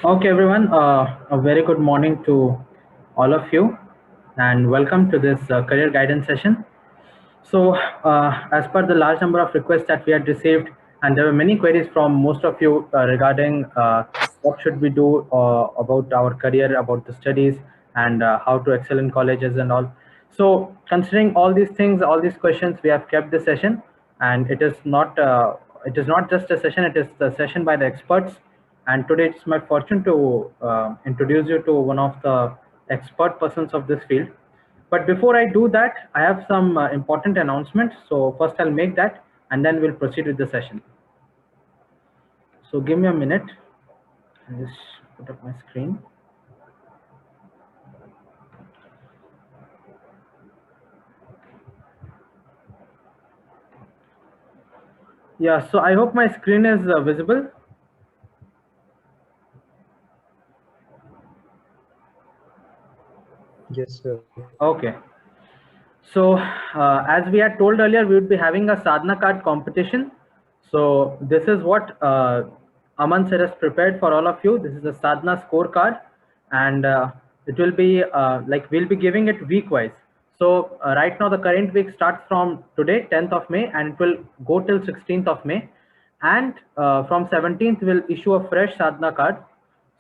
Okay, everyone, a very good morning to all of you, and welcome to this career guidance session. So, as per the large number of requests that we had received, and there were many queries from most of you regarding what should we do about our career, about the studies, and how to excel in colleges and all. So, considering all these things, all these questions, we have kept the session, and it is not just a session; it is the session by the experts. And today it's my fortune to introduce you to one of the expert persons of this field. But before I do that, I have some important announcements. So first I'll make that and then we'll proceed with the session. So give me a minute. I'll just put up my screen. Yeah, so I hope my screen is visible. Yes, sir. Okay. So as we had told earlier, we would be having a sadhana card competition. So this is what Aman sir has prepared for all of you. This is a sadhana scorecard, and it will be like we'll be giving it week wise. So right now the current week starts from today, 10th of May, and it will go till 16th of May. And from 17th we'll issue a fresh sadhana card.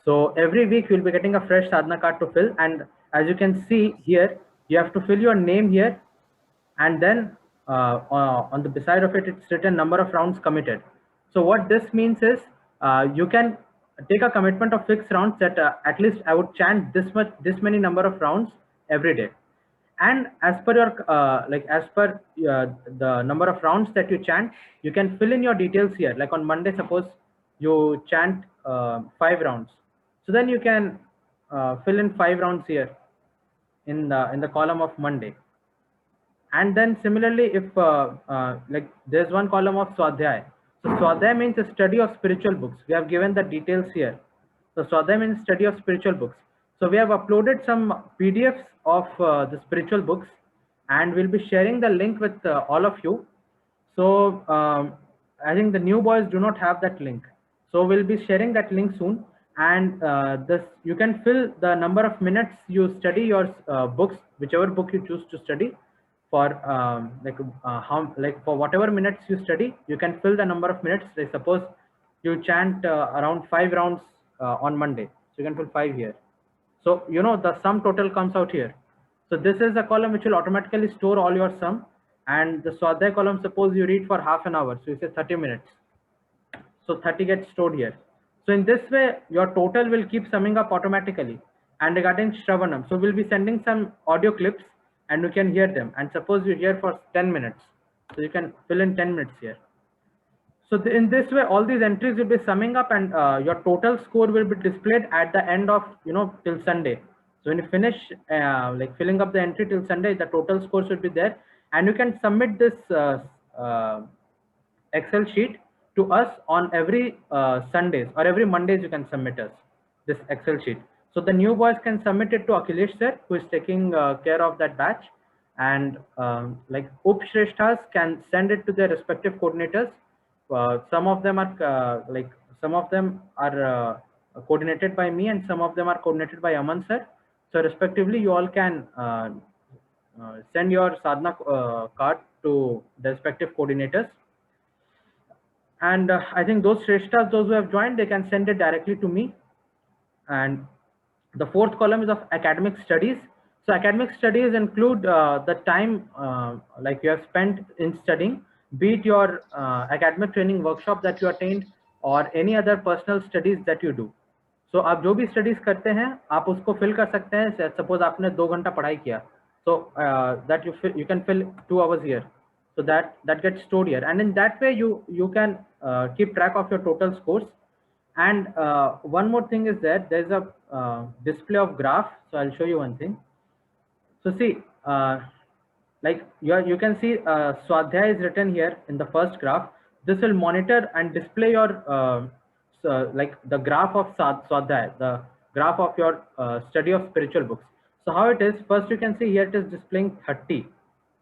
So every week you'll be getting a fresh sadhana card to fill, and as you can see here, you have to fill your name here, and then on the beside of it, it's written number of rounds committed. So what this means is you can take a commitment of fixed rounds that at least I would chant this many number of rounds every day. And as per your as per the number of rounds that you chant, you can fill in your details here. Like on Monday, suppose you chant 5 rounds, so then you can fill in 5 rounds here in the column of Monday. And then similarly, if like there's one column of Swadhyay. So Swadhyay means the study of spiritual books. We have given the details here. So Swadhyay means study of spiritual books. So we have uploaded some PDFs of the spiritual books, and we'll be sharing the link with all of you. So I think the new boys do not have that link. So we'll be sharing that link soon. And this you can fill the number of minutes you study your books, whichever book you choose to study. For how like for whatever minutes you study, you can fill the number of minutes. Like suppose you chant around 5 rounds on Monday, so you can fill 5 here. So the sum total comes out here. So this is the column which will automatically store all your sum. And the Swadhyay column, suppose you read for half an hour, so you say 30 minutes. So 30 gets stored here. So in this way, your total will keep summing up automatically. And regarding Shravanam, so we'll be sending some audio clips and you can hear them. And suppose you hear for 10 minutes, so you can fill in 10 minutes here. So in this way, all these entries will be summing up, and your total score will be displayed at the end of till Sunday. So when you finish like filling up the entry till Sunday, the total score should be there, and you can submit this Excel sheet to us on every Sundays or every Mondays. You can submit us this Excel sheet. So the new boys can submit it to Akhilesh sir, who is taking care of that batch, and like Upshreshthas can send it to their respective coordinators. Some of them are coordinated by me, and some of them are coordinated by Aman sir. So respectively, you all can send your sadhana card to the respective coordinators. And I think those Shreshtas, those who have joined, they can send it directly to me. And the fourth column is of academic studies. So academic studies include the time like you have spent in studying, be it your academic training workshop that you attained or any other personal studies that you do. So आप जो भी studies करते हैं आप उसको fill कर सकते हैं. सपोज आपने 2 घंटा पढ़ाई किया, so that you can fill 2 hours here. So that gets stored here, and in that way you can keep track of your total scores. And one more thing is that there's a display of graph. So I'll show you one thing. So see, like you can see Swadhyay is written here in the first graph. This will monitor and display your like the graph of Swadhyay, the graph of your study of spiritual books. So how it is, first you can see here it is displaying 30.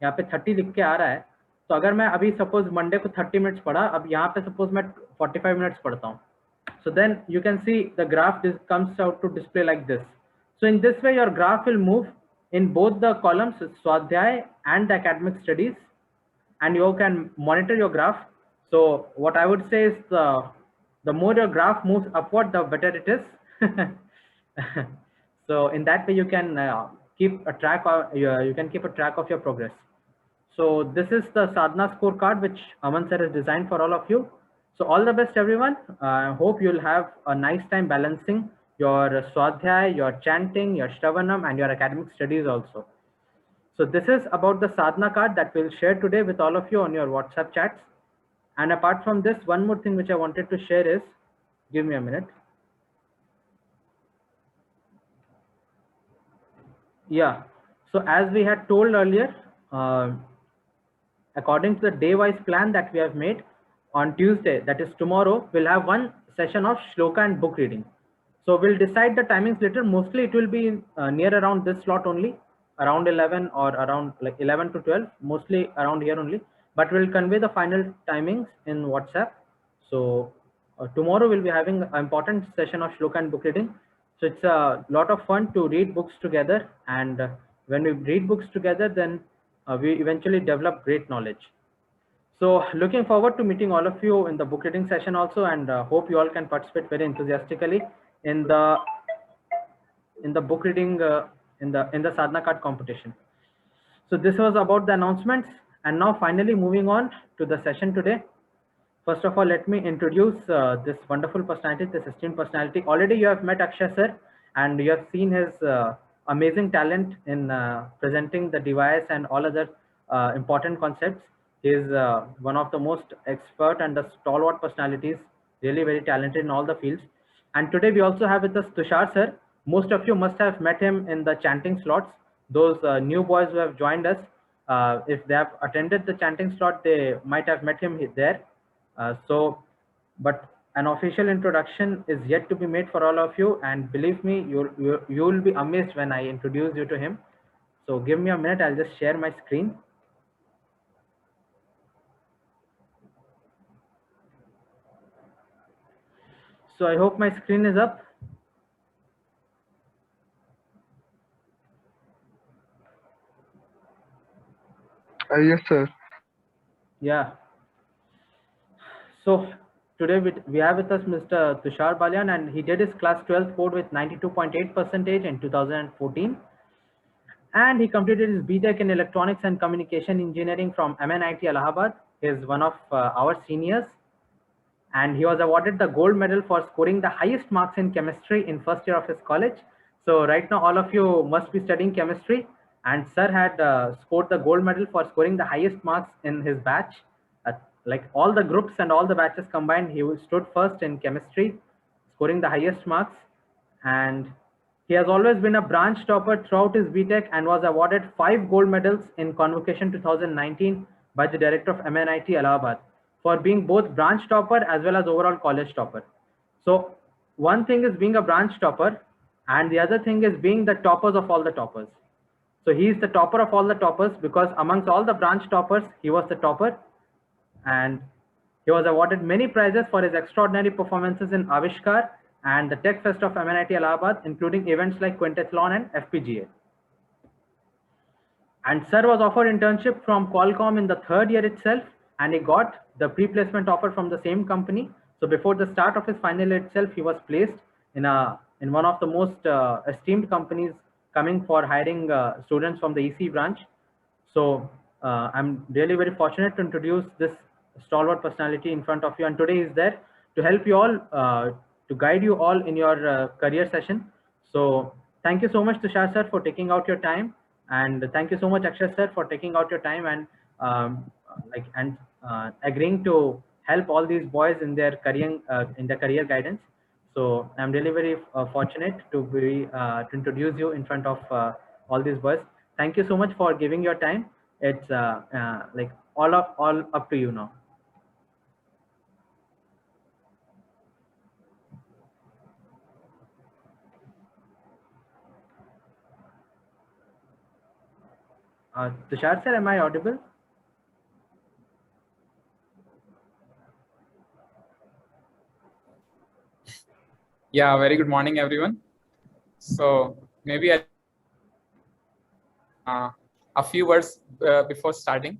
यहाँ पे 30 लिख के आ रहा है. तो अगर मैं अभी सपोज मंडे को 30 मिनट्स पढ़ा, अब यहाँ पे सपोज मैं 45 मिनट्स पढ़ता हूँ. So then you can see the graph comes out to display like this. So in this way, your graph will move in both the columns, Swadhyay and the academic studies, and you can monitor your graph. So what I would say is the more your graph moves upward, the better it is. So in that way, you can keep a track of you can keep a track of your progress. So this is the Sadhana scorecard which Aman sir has designed for all of you. So all the best, everyone. I hope you'll have a nice time balancing your Swadhyay, your chanting, your Shravanam, and your academic studies also. So this is about the sadhana card that we'll share today with all of you on your WhatsApp chats. And apart from this, one more thing which I wanted to share is, give me a minute. Yeah. So as we had told earlier, according to the day-wise plan that we have made, on Tuesday, that is tomorrow, we'll have one session of shloka and book reading. So we'll decide the timings later. Mostly it will be near around this slot only, around 11 or around like 11 to 12, mostly around here only. But we'll convey the final timings in WhatsApp. So tomorrow we'll be having an important session of shloka and book reading. So it's a lot of fun to read books together, and when we read books together, then we eventually develop great knowledge. So looking forward to meeting all of you in the book reading session also, and hope you all can participate very enthusiastically in the book reading in the sadhana card competition. So this was about the announcements, and now finally moving on to the session today. First of all, let me introduce this wonderful personality, this esteemed personality. Already you have met Akshay sir, and you have seen his amazing talent in presenting the device and all other important concepts. He is one of the most expert and the stalwart personalities, really very talented in all the fields. And today we also have with us Tushar sir. Most of you must have met him in the chanting slots. Those new boys who have joined us, if they have attended the chanting slot, they might have met him there. But an official introduction is yet to be made for all of you, and believe me, you'll be amazed when I introduce you to him. So give me a minute, I'll just share my screen. So I hope my screen is up. Yes, sir. Yeah. So today we have with us Mr. Tushar Balyan, and he did his class 12th board with 92.8% in 2014. And he completed his BTech in Electronics and Communication Engineering from MNIT Allahabad. He is one of our seniors, and he was awarded the gold medal for scoring the highest marks in chemistry in first year of his college. So right now, all of you must be studying chemistry, and sir had scored the gold medal for scoring the highest marks in his batch. Like all the groups and all the batches combined, he stood first in chemistry, scoring the highest marks. And he has always been a branch topper throughout his BTech and was awarded 5 gold medals in Convocation 2019 by the director of MNIT Allahabad for being both branch topper as well as overall college topper. So one thing is being a branch topper, and the other thing is being the toppers of all the toppers. So he is the topper of all the toppers because amongst all the branch toppers, he was the topper, and he was awarded many prizes for his extraordinary performances in Avishkar and the Tech Fest of MNIT Allahabad, including events like Quintethlon and FPGA. And sir was offered internship from Qualcomm in the third year itself, and he got the pre-placement offer from the same company. So before the start of his final year itself, he was placed in one of the most esteemed companies coming for hiring students from the EC branch. So I'm really very fortunate to introduce this stalwart personality in front of you, and today is there to help you all, to guide you all in your career session. So thank you so much, Tushar sir, for taking out your time, and thank you so much, Akshay sir, for taking out your time and agreeing to help all these boys in their career guidance. So I'm really very fortunate to introduce you in front of all these boys. Thank you so much for giving your time. It's like all up to you now. Tushar sir, am I audible? Yeah, very good morning, everyone. So maybe a few words before starting.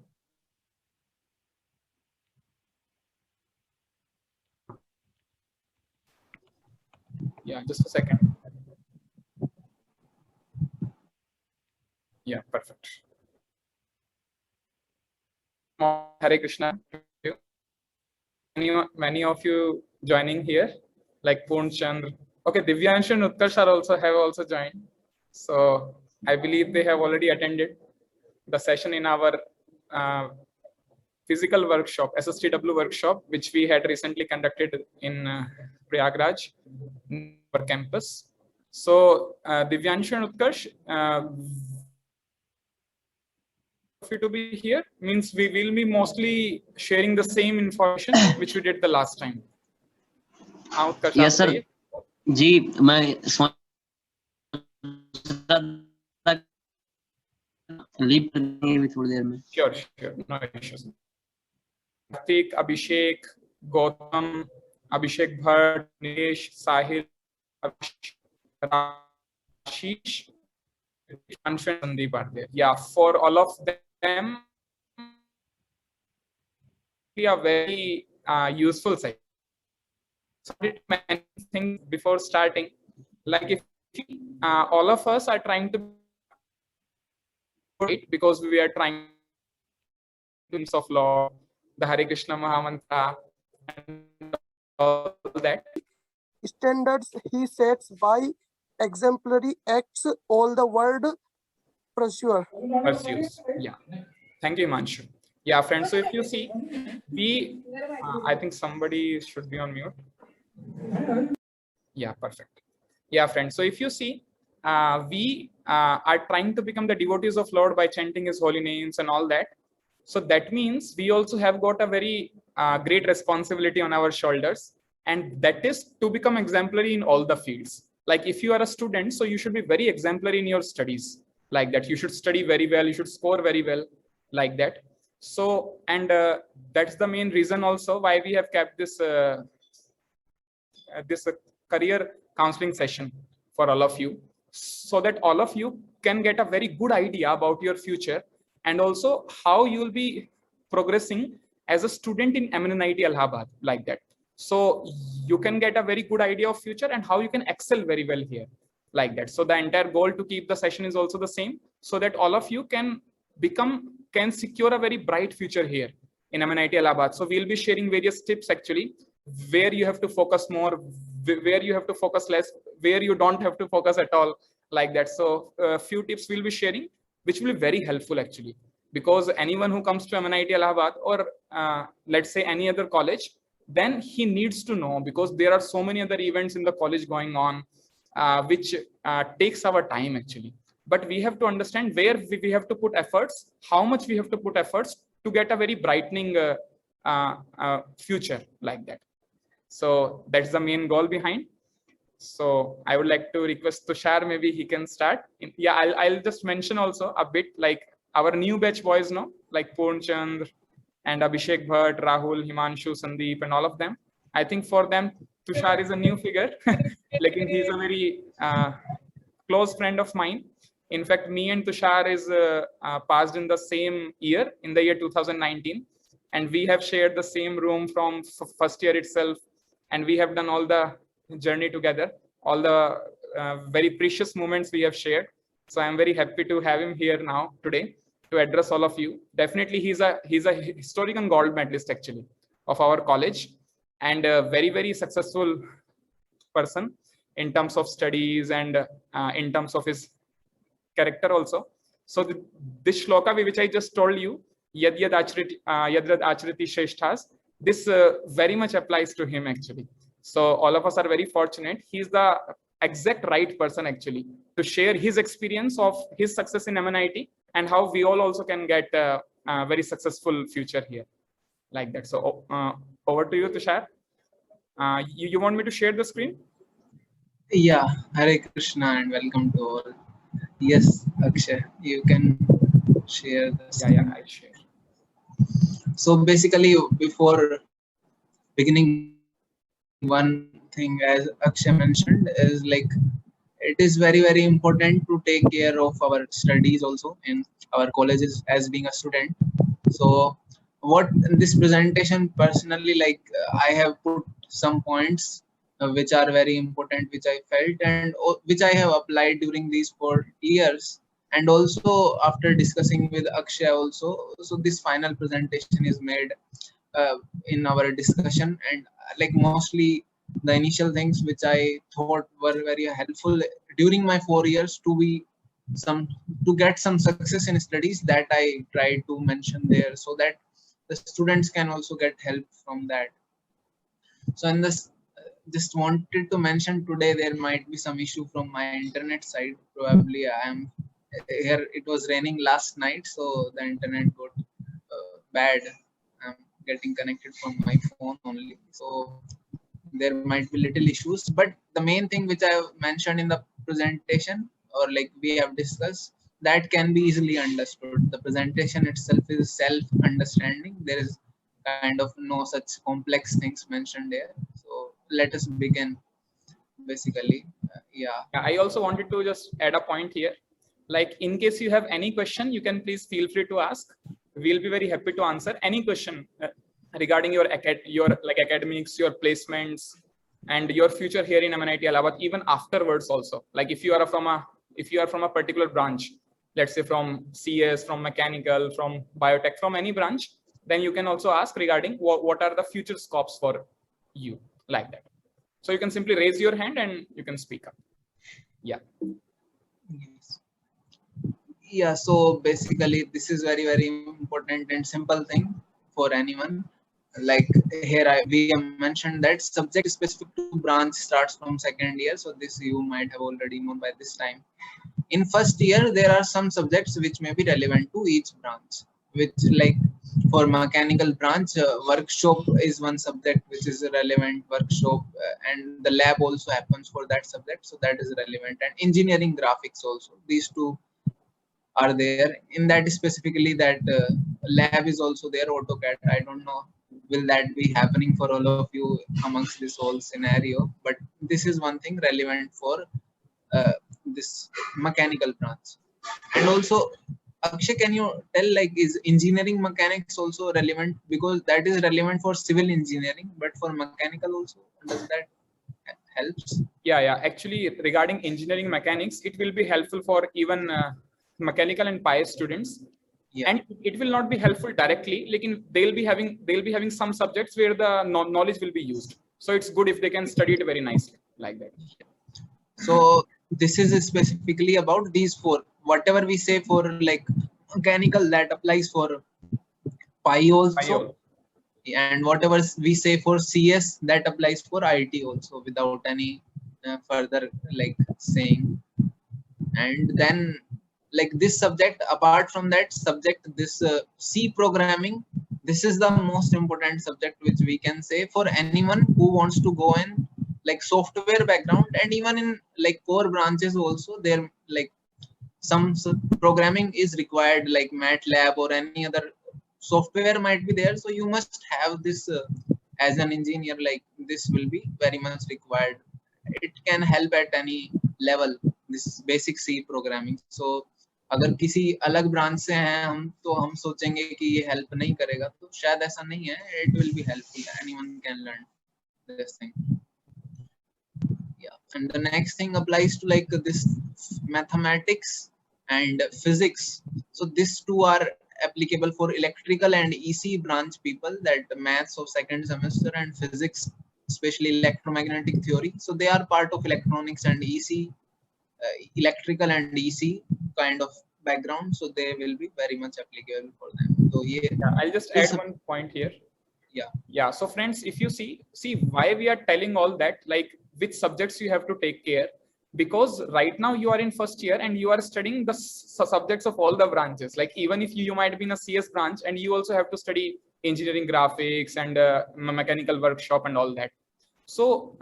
Yeah, just a second. Yeah, perfect. Hare Krishna. Many of you joining here, like Poon Chandra. Okay, Divyanshu and Utkarsh have also joined. So I believe they have already attended the session in our physical workshop, SSTW workshop, which we had recently conducted in Prayagraj, our campus. So Divyanshu and Utkarsh, for you to be here means we will be mostly sharing the same information which we did the last time. Utkarsh, yes sir जी मैं leave करनी थोड़ी देर में sure no issues. Karthik, Abhishek, Gautam, Abhishek Bhatt, Nilesh, Sahil, Ashish, Anshu and Sandeep are there. Yeah, for all of them, we are very useful site. So I did many things before starting. Like if all of us are trying to because we are trying of law, the Hare Krishna Mahamantra, and all that. Standards he sets by exemplary acts all the world pursues. Yeah. Thank you, Himanshu. Yeah, friends. So if you see, we, I think somebody should be on mute. Yeah, perfect. Yeah, friends. So if you see, we are trying to become the devotees of Lord by chanting His holy names and all that. So that means we also have got a very great responsibility on our shoulders, and that is to become exemplary in all the fields. Like if you are a student, so you should be very exemplary in your studies, like that. You should study very well, you should score very well, like that. So, and that's the main reason also why we have kept this career counseling session for all of you, so that all of you can get a very good idea about your future and also how you will be progressing as a student in MNIT Allahabad, like that. So you can get a very good idea of future and how you can excel very well here, like that. So the entire goal to keep the session is also the same, so that all of you can secure a very bright future here in MNIT Allahabad. So we'll be sharing various tips actually, where you have to focus more, where you have to focus less, where you don't have to focus at all, like that. So a few tips we'll be sharing, which will be very helpful actually, because anyone who comes to MNIT Allahabad or let's say any other college, then he needs to know, because there are so many other events in the college going on, which takes our time actually. But we have to understand where we have to put efforts, how much we have to put efforts to get a very brightening future, like that. So that's the main goal behind. So I would like to request Tushar, maybe he can start. Yeah, I'll just mention also a bit, like our new batch boys, no, like Poon Chandra and Abhishek Bhatt, Rahul, Himanshu, Sandeep, and all of them. I think for them, Tushar is a new figure. Like he's a very close friend of mine. In fact, me and Tushar is passed in the same year, in the year 2019. And we have shared the same room from first year itself. And we have done all the journey together, all the very precious moments we have shared. So I'm very happy to have him here now today to address all of you. Definitely, he's a historical gold medalist actually of our college, and a very, very successful person in terms of studies and in terms of his character also. So this shloka which I just told you, yad yad acharati shreshthas, this very much applies to him actually. So all of us are very fortunate. He's the exact right person actually to share his experience of his success in MNIT and how we all also can get a very successful future here, like that. So over to you, Tushar. You want me to share the screen? Yeah, Hare Krishna and welcome to all. Yes, Akshay, you can share the screen. Yeah, I'll share. So basically, before beginning, one thing, as Akshay mentioned, is like it is very important to take care of our studies also in our colleges as being a student. So what in this presentation personally, like I have put some points which are very important, which I felt and which I have applied during these 4 years, and also after discussing with Akshay also. So this final presentation is made in our discussion, and like mostly the initial things which I thought were very helpful during my 4 years to get some success in studies, that I tried to mention there, so that the students can also get help from that. So in this, just wanted to mention today there might be some issue from my internet side. Probably I am here. It was raining last night, so the internet got bad. I'm getting connected from my phone only, so there might be little issues. But the main thing which I have mentioned in the presentation, or like we have discussed, that can be easily understood. The presentation itself is self-understanding. There is kind of no such complex things mentioned there. So let us begin. Basically, yeah. I also wanted to just add a point here. Like, in case you have any question, you can please feel free to ask. We'll be very happy to answer any question regarding your academics, your placements, and your future here in MNIT Allahabad, even afterwards also. Like if you are from a particular branch, let's say from CS, from mechanical, from biotech, from any branch, then you can also ask regarding what are the future scopes for you, like that. So you can simply raise your hand and you can speak up. Yeah. Yes. Yeah, so basically this is very important and simple thing for anyone. Like here we have mentioned that subject specific to branch starts from second year, so this you might have already known by this time. In first year there are some subjects which may be relevant to each branch, which like for mechanical branch, workshop is one subject which is a relevant workshop, and the lab also happens for that subject, so that is relevant. And engineering graphics also, these two are there. In that specifically, that lab is also there, AutoCAD. I don't know will that be happening for all of you amongst this whole scenario, but this is one thing relevant for this mechanical branch. And also, Akshay, can you tell, like, is engineering mechanics also relevant? Because that is relevant for civil engineering, but for mechanical also, does that helps? Yeah. Actually, regarding engineering mechanics, it will be helpful for even mechanical and PI students. Yeah. And it will not be helpful directly. Like they'll be having some subjects where the knowledge will be used. So it's good if they can study it very nicely like that. So this is specifically about these four. Whatever we say for like mechanical, that applies for PI also. And whatever we say for CS, that applies for IT also, without any further like saying. And then like this subject, apart from that subject, this C programming, this is the most important subject which we can say for anyone who wants to go in like software background. And even in like core branches also, there like some programming is required, like MATLAB or any other software might be there. So you must have this as an engineer, like this will be very much required. It can help at any level, this basic C programming. So अगर किसी अलग branch से हैं हम, तो हम सोचेंगे कि ये हेल्प नहीं करेगा, तो शायद ऐसा नहीं है. It will be helpful. Anyone can learn this thing. Yeah. And the next thing applies to like this mathematics and physics. So these two are applicable for electrical and EC branch people, that maths of second semester and physics, especially electromagnetic theory. So they are part of electronics and EC, electrical and EC kind of background. So they will be very much applicable for them. So yeah, I'll just add one point here. Yeah. So friends, if you see why we are telling all that, like which subjects you have to take care, because right now you are in first year and you are studying the subjects of all the branches. Like even if you might be in a CS branch and you also have to study engineering graphics and mechanical workshop and all that. So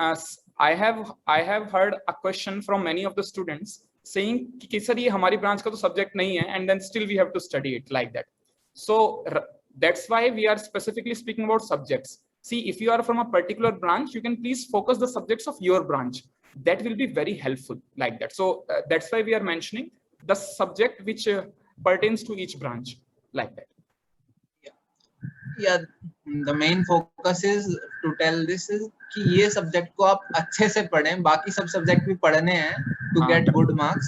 I have heard a question from many of the students saying कि sir ये हमारी branch का तो subject नहीं है, and then still we have to study it like that. So that's why we are specifically speaking about subjects. See, if you are from a particular branch, you can please focus the subjects of your branch. That will be very helpful like that. So that's why we are mentioning the subject which pertains to each branch like that. Yeah, the main focus is to tell this is कि ये subject को आप अच्छे से पढ़ें, बाकी सब subject भी पढ़ने हैं to get good marks,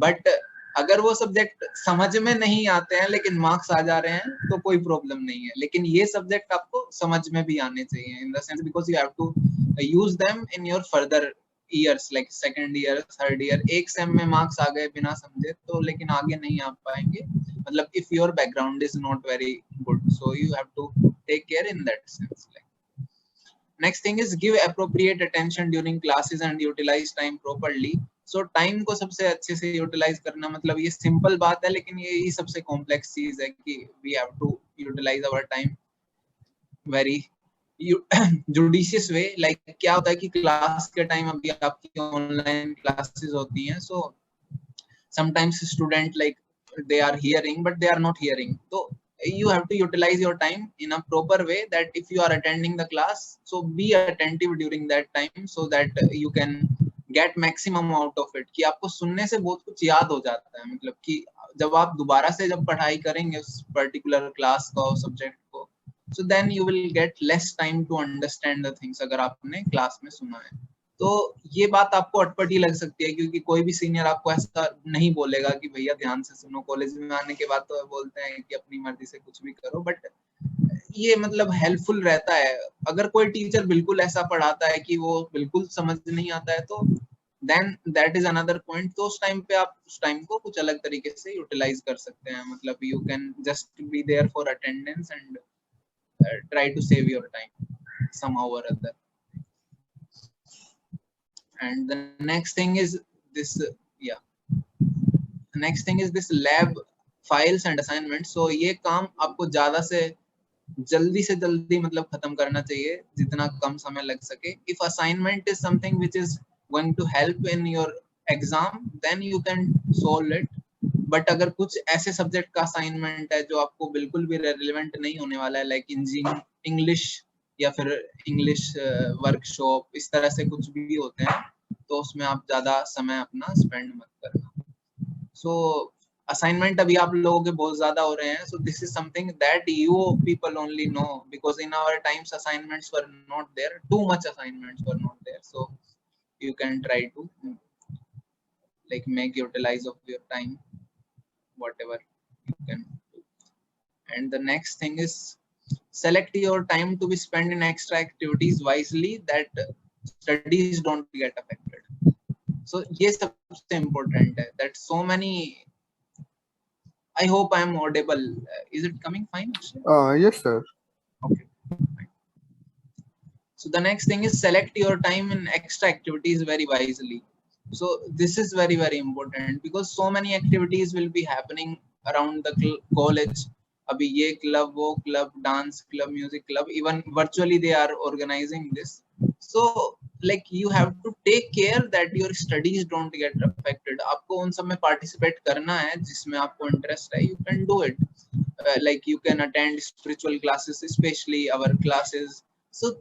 but अगर वो सब्जेक्ट समझ में नहीं आते हैं लेकिन मार्क्स आ जा रहे हैं तो कोई प्रॉब्लम नहीं है, लेकिन ये सब्जेक्ट आपको समझ में भी आने चाहिए in the sense because you have to use them in your further years like second year, third year. एक सेम में मार्क्स आ गए बिना समझे तो लेकिन आगे नहीं आ पाएंगे, मतलब if your background is not very good, so you have to take care in that sense. Like, next thing is give appropriate attention during classes and utilize time properly. So time को सबसे अच्छे से utilize करना, मतलब ये simple बात है लेकिन ये सबसे complex चीज है कि we have to utilize our time very judicious way. Like क्या होता है कि क्लास के टाइम अभी आपकी ऑनलाइन क्लासेस होती हैं, so sometimes student like they are hearing but they are not hearing, so you have to utilize your time in a proper way that if you are attending the class, so be attentive during that time so that you can get maximum out of it. कि आपको सुनने से बहुत कुछ याद हो जाता है, मतलब कि जब आप दोबारा से जब पढ़ाई करेंगे उस पर्टिकुलर क्लास का सब्जेक्ट को, so then you will get less time to understand the things अगर आपने क्लास में सुना है. तो ये बात आपको अटपटी लग सकती है क्योंकि कोई भी सीनियर आपको ऐसा नहीं बोलेगा कि भैया ध्यान से सुनो, कॉलेज में आने के बाद तो बोलते हैं कि अपनी मर्जी से कुछ भी करो, बट ये मतलब हेल्पफुल रहता है. अगर कोई टीचर बिल्कुल ऐसा पढ़ाता है कि वो बिल्कुल समझ नहीं आता है तो then that is another point. तो उस टाइम पे आप उस टाइम को कुछ अलग तरीके से यूटिलाइज कर सकते हैं, मतलब you can just be there for attendance and try to save your time somehow or other. And the next thing is this next thing is this lab files and assignments. So ये काम आपको ज्यादा से जल्दी मतलब खत्म करना चाहिए जितना कम समय लग सके. If assignment is something which is going to help in your exam, then you can solve it. But अगर कुछ ऐसे सब्जेक्ट का असाइनमेंट है जो आपको बिल्कुल भी रेलेवेंट नहीं होने वाला है, लाइक इंग्लिश या फिर इंग्लिश वर्कशॉप, इस तरह से कुछ भी होते हैं, तो उसमें आप ज्यादा समय अपना स्पेंड मत करना. सो असाइनमेंट अभी आप लोगों के बहुत ज्यादा हो रहे हैं, so this is something that you people only know because in our times assignments were not there, too much assignments were not there, so you can try to like make utilize of your time whatever you can do. And the next thing is select your time to be spent in extra activities wisely that studies don't get affected. So ये सबसे important है that so many. I hope I am audible. Is it coming fine? Yes sir. Okay. So the next thing is select your time in extra activities very wisely. So this is very important because so many activities will be happening around the college. Abhi ye club, wo club, dance club, music club, even virtually they are organizing this. So like you have to take care that your studies don't get affected. आपको उन सब में participate करना है जिसमें आपको interest है, you can do it. Like you can attend spiritual classes, especially our classes. So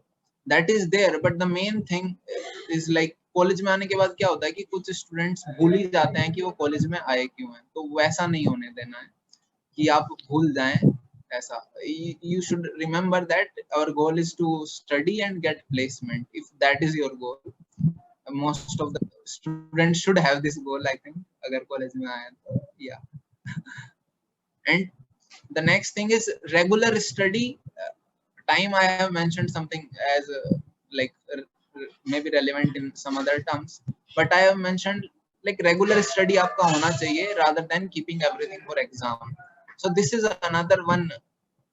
that is there, but the main thing is like college में आने के बाद क्या होता है कि कुछ स्टूडेंट्स भूल ही जाते हैं कि वो कॉलेज में आए क्यों हैं, तो वैसा नहीं होने देना है कि आप भूल जाएं ऐसा. You should remember that our goal is to study and get placement. If that is your goal, most of the students should have this goal, I think, अगर कॉलेज में आए तो yeah. And the next thing is regular study time. I have mentioned something as like maybe relevant in some other terms, but I have mentioned like regular study आपका होना चाहिए rather than keeping everything for exam. So this is another one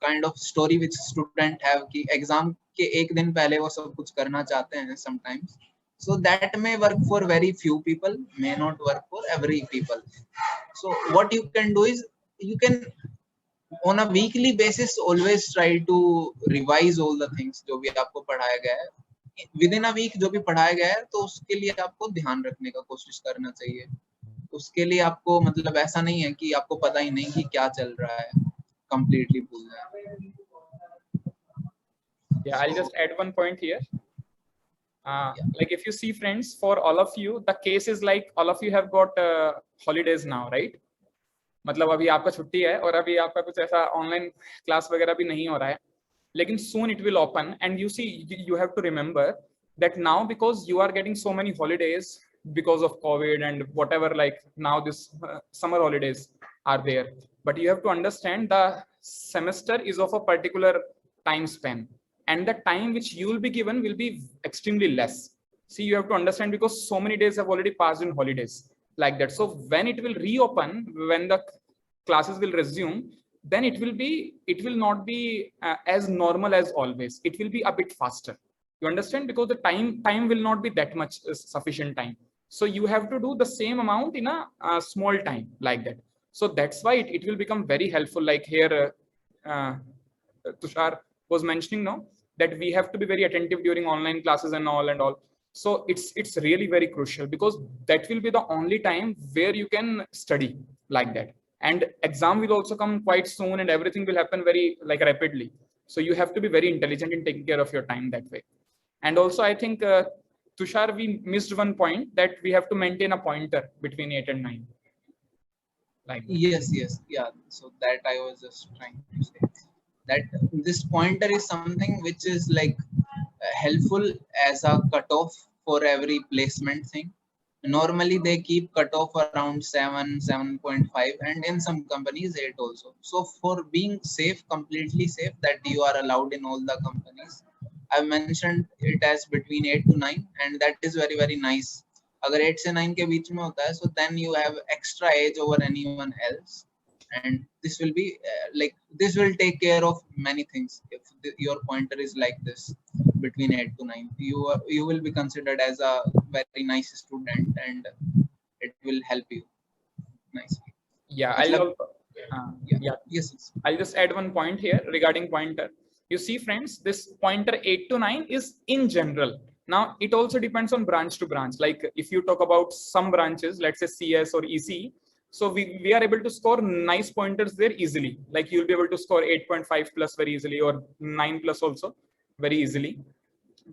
kind of story which student have कि exam के एक दिन पहले वो सब कुछ करना चाहते हैं sometimes. So that may work for very few people, may not work for every people. So what you can do is you can on a weekly basis always try to revise all the things जो भी आपको पढ़ाया गया है within a week. जो भी पढ़ाया गया है तो उसके लिए आपको ध्यान रखने का कोशिश करना चाहिए. उसके लिए आपको मतलब ऐसा नहीं है कि आपको पता ही नहीं कि क्या चल रहा है, completely भूल जाए. Yeah, I'll just add one point here. Yeah. Like if you see friends, for all of you, the case is like all of you have got holidays now, right? मतलब अभी आपका छुट्टी है और अभी आपका कुछ ऐसा ऑनलाइन क्लास वगैरह भी नहीं हो रहा है, लेकिन soon it will open, and you see you have to remember that now because you are getting so many holidays because of COVID and whatever, like now this summer holidays are there, but you have to understand the semester is of a particular time span, and the time which you will be given will be extremely less. See, you have to understand because so many days have already passed in holidays like that. So when it will reopen, when the classes will resume, then it will not be as normal as always. It will be a bit faster. You understand? Because the time will not be that much sufficient time. So you have to do the same amount in a small time like that. So that's why it will become very helpful. Like here, Tushar was mentioning now that we have to be very attentive during online classes and all. So it's really very crucial because that will be the only time where you can study like that. And exam will also come quite soon, and everything will happen very like rapidly. So you have to be very intelligent in taking care of your time that way. And also, I think Tushar, we missed one point, that we have to maintain a pointer between 8 and 9. Like that. Yes, yeah. So that I was just trying to say that this pointer is something which is like helpful as a cutoff for every placement thing. Normally they keep cutoff around 7, 7.5, and in some companies 8 also. So for being safe, completely safe, that you are allowed in all the companies, I mentioned it as between 8 to 9, and that is very, very nice. अगर 8 से 9 के बीच में होता है, so then you have extra edge over anyone else, and this will be like this will take care of many things. If your pointer is like this between 8 to 9, you will be considered as a very nice student, and it will help you nicely. Yeah, Yes. I'll just add one point here regarding pointer. You see, friends, this pointer 8 to 9 is in general. Now, it also depends on branch to branch. Like if you talk about some branches, let's say CS or EC, so we are able to score nice pointers there easily. Like you'll be able to score 8.5 plus very easily, or 9 plus also very easily.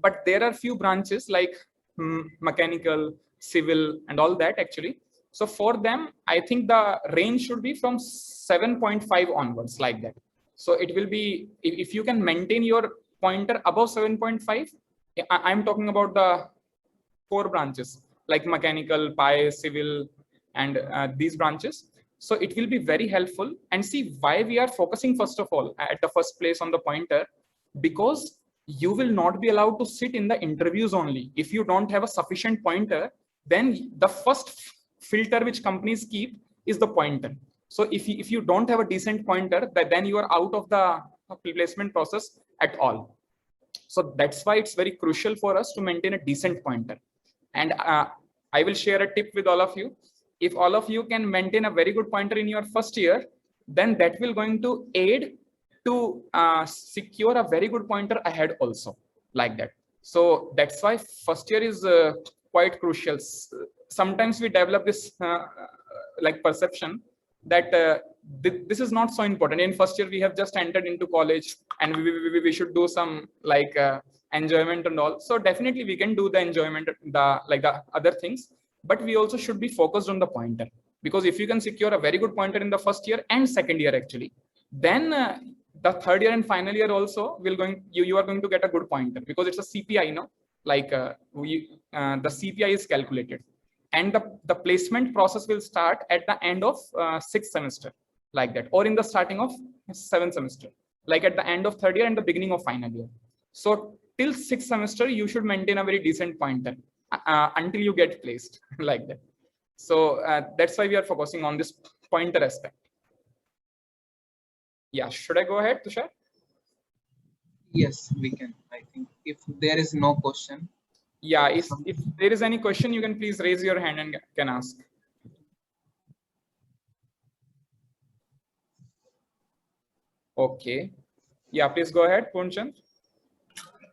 But there are few branches like mechanical, civil, and all that actually. So for them, I think the range should be from 7.5 onwards, like that. So it will be, if you can maintain your pointer above 7.5, I'm talking about the 4 branches like mechanical, PI, civil, and these branches. So it will be very helpful. And see why we are focusing first of all at the first place on the pointer, because you will not be allowed to sit in the interviews only. If you don't have a sufficient pointer, then the first filter which companies keep is the pointer. So if you don't have a decent pointer, then you are out of the placement process at all. So that's why it's very crucial for us to maintain a decent pointer. And I will share a tip with all of you. If all of you can maintain a very good pointer in your first year, then that will going to aid to secure a very good pointer ahead also, like that. So that's why first year is quite crucial. Sometimes we develop this like perception that this is not so important. In first year, we have just entered into college and we should do some like enjoyment and all. So definitely we can do the enjoyment, the other things, but we also should be focused on the pointer, because if you can secure a very good pointer in the first year and second year actually, then the third year and final year also you are going to get a good pointer, because it's a CPI, like the CPI is calculated, and the placement process will start at the end of 6th semester, like that, or in the starting of 7th semester, like at the end of third year and the beginning of final year. So till 6th semester you should maintain a very decent pointer until you get placed like that. So that's why we are focusing on this pointer aspect. Yeah, should I go ahead, Tushar? Yes, we can. I think if there is no question. Yeah, if there is any question, you can please raise your hand and can ask. Okay. Yeah, please go ahead, Poonchand.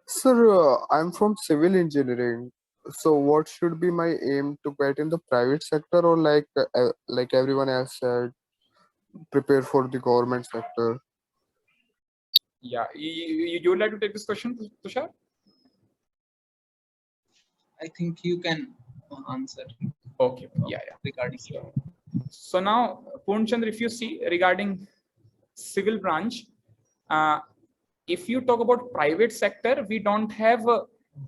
Sir, I'm from civil engineering. So what should be my aim to get in the private sector, or like everyone else said, prepare for the government sector? Yeah, you would like to take this question, Tushar? I think you can answer Okay, yeah. regarding. So now, Poonchand, if you see regarding civil branch, if you talk about private sector, we don't have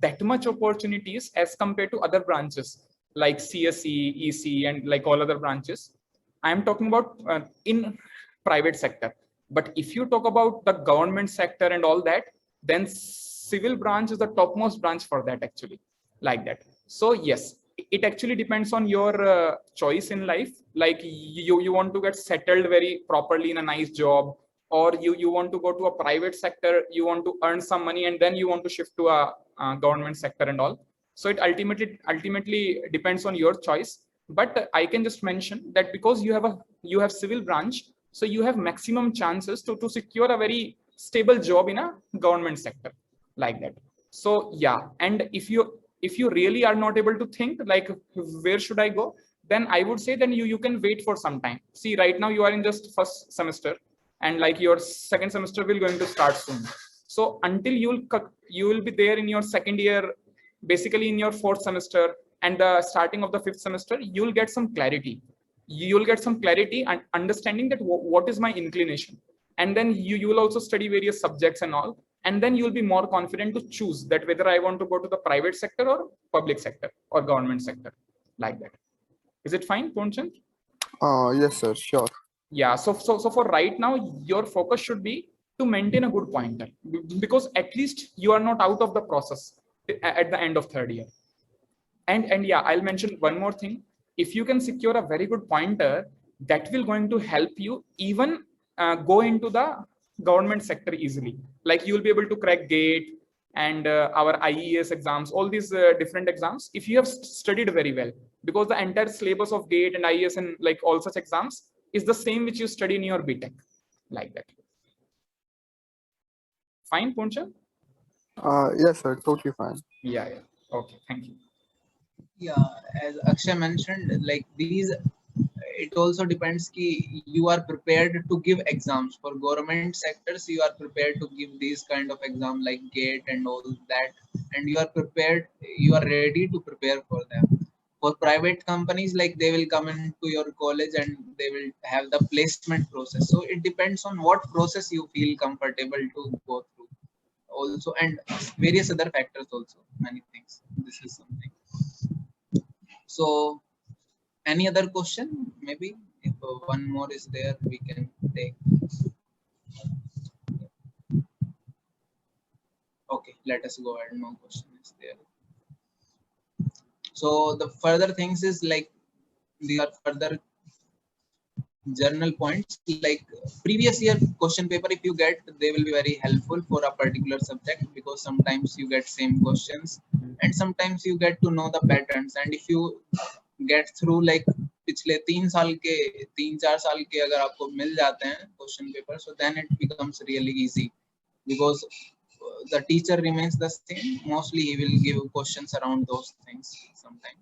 that much opportunities as compared to other branches like CSE, EC, and like all other branches. I am talking about in private sector. But if you talk about the government sector and all that, then civil branch is the topmost branch for that actually, like that. So yes, it actually depends on your choice in life. Like you want to get settled very properly in a nice job, or you want to go to a private sector, you want to earn some money, and then you want to shift to a government sector and all. So it ultimately depends on your choice. But I can just mention that because you have civil branch, so you have maximum chances to secure a very stable job in a government sector, like that. So yeah, and if you really are not able to think like where should I go, then I would say then you can wait for some time. See, right now you are in just first semester, and like your second semester will going to start soon. So until you will be there in your second year, basically in your fourth semester and the starting of the fifth semester, you'll get some clarity. You'll get some clarity and understanding that what is my inclination, and then you will also study various subjects and all, and then you'll be more confident to choose that whether I want to go to the private sector or public sector or government sector, like that. Is it fine, Poonchand? Yes, sir. Sure. Yeah, so for right now your focus should be to maintain a good pointer, because at least you are not out of the process at the end of third year. And yeah, I'll mention one more thing. If you can secure a very good pointer, that will going to help you even go into the government sector easily. Like you will be able to crack GATE and our IES exams, all these different exams, if you have studied very well, because the entire syllabus of GATE and IES and like all such exams is the same which you study in your BTech, like that. Fine, Puncha? Yes, sir. Totally fine. Yeah. Okay, thank you. Yeah, as Akshay mentioned, like these, it also depends ki you are prepared to give exams for government sectors. You are prepared to give these kind of exam like GATE and all that, and you are prepared. You are ready to prepare for them. For private companies, like they will come into your college and they will have the placement process. So it depends on what process you feel comfortable to go through. Also, and various other factors also. Many things. This is something. So, any other question? Maybe if one more is there, we can take. Okay, let us go ahead. No question is there. So the further things is like these are further journal points. Like previous year question paper, if you get, they will be very helpful for a particular subject, because sometimes you get same questions and sometimes you get to know the patterns. And if you get through like पिछले 3 साल के अगर आपको मिल जाते हैं question paper, so then it becomes really easy, because the teacher remains the same. Mostly he will give questions around those things sometimes.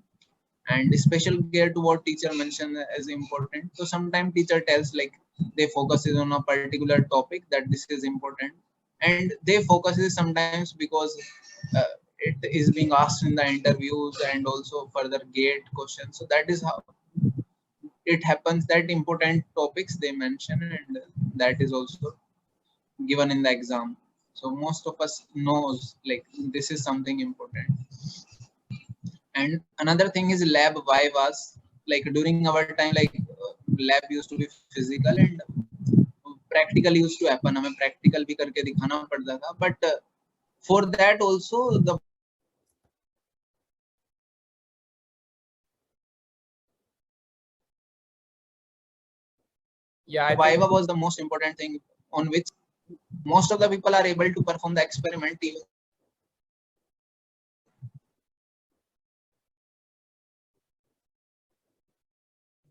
And special care to what teacher mentioned as important. So sometimes teacher tells like they focuses on a particular topic, that this is important, and they focuses sometimes because it is being asked in the interviews and also further GATE questions. So that is how it happens, that important topics they mention, and that is also given in the exam. So most of us knows like this is something important. And another thing is lab vivas. Like during our time, like lab used to be physical and practical used to happen. हमें practical भी करके दिखाना पड़ता था. But for that also the viva was the most important thing on which most of the people are able to perform the experiment.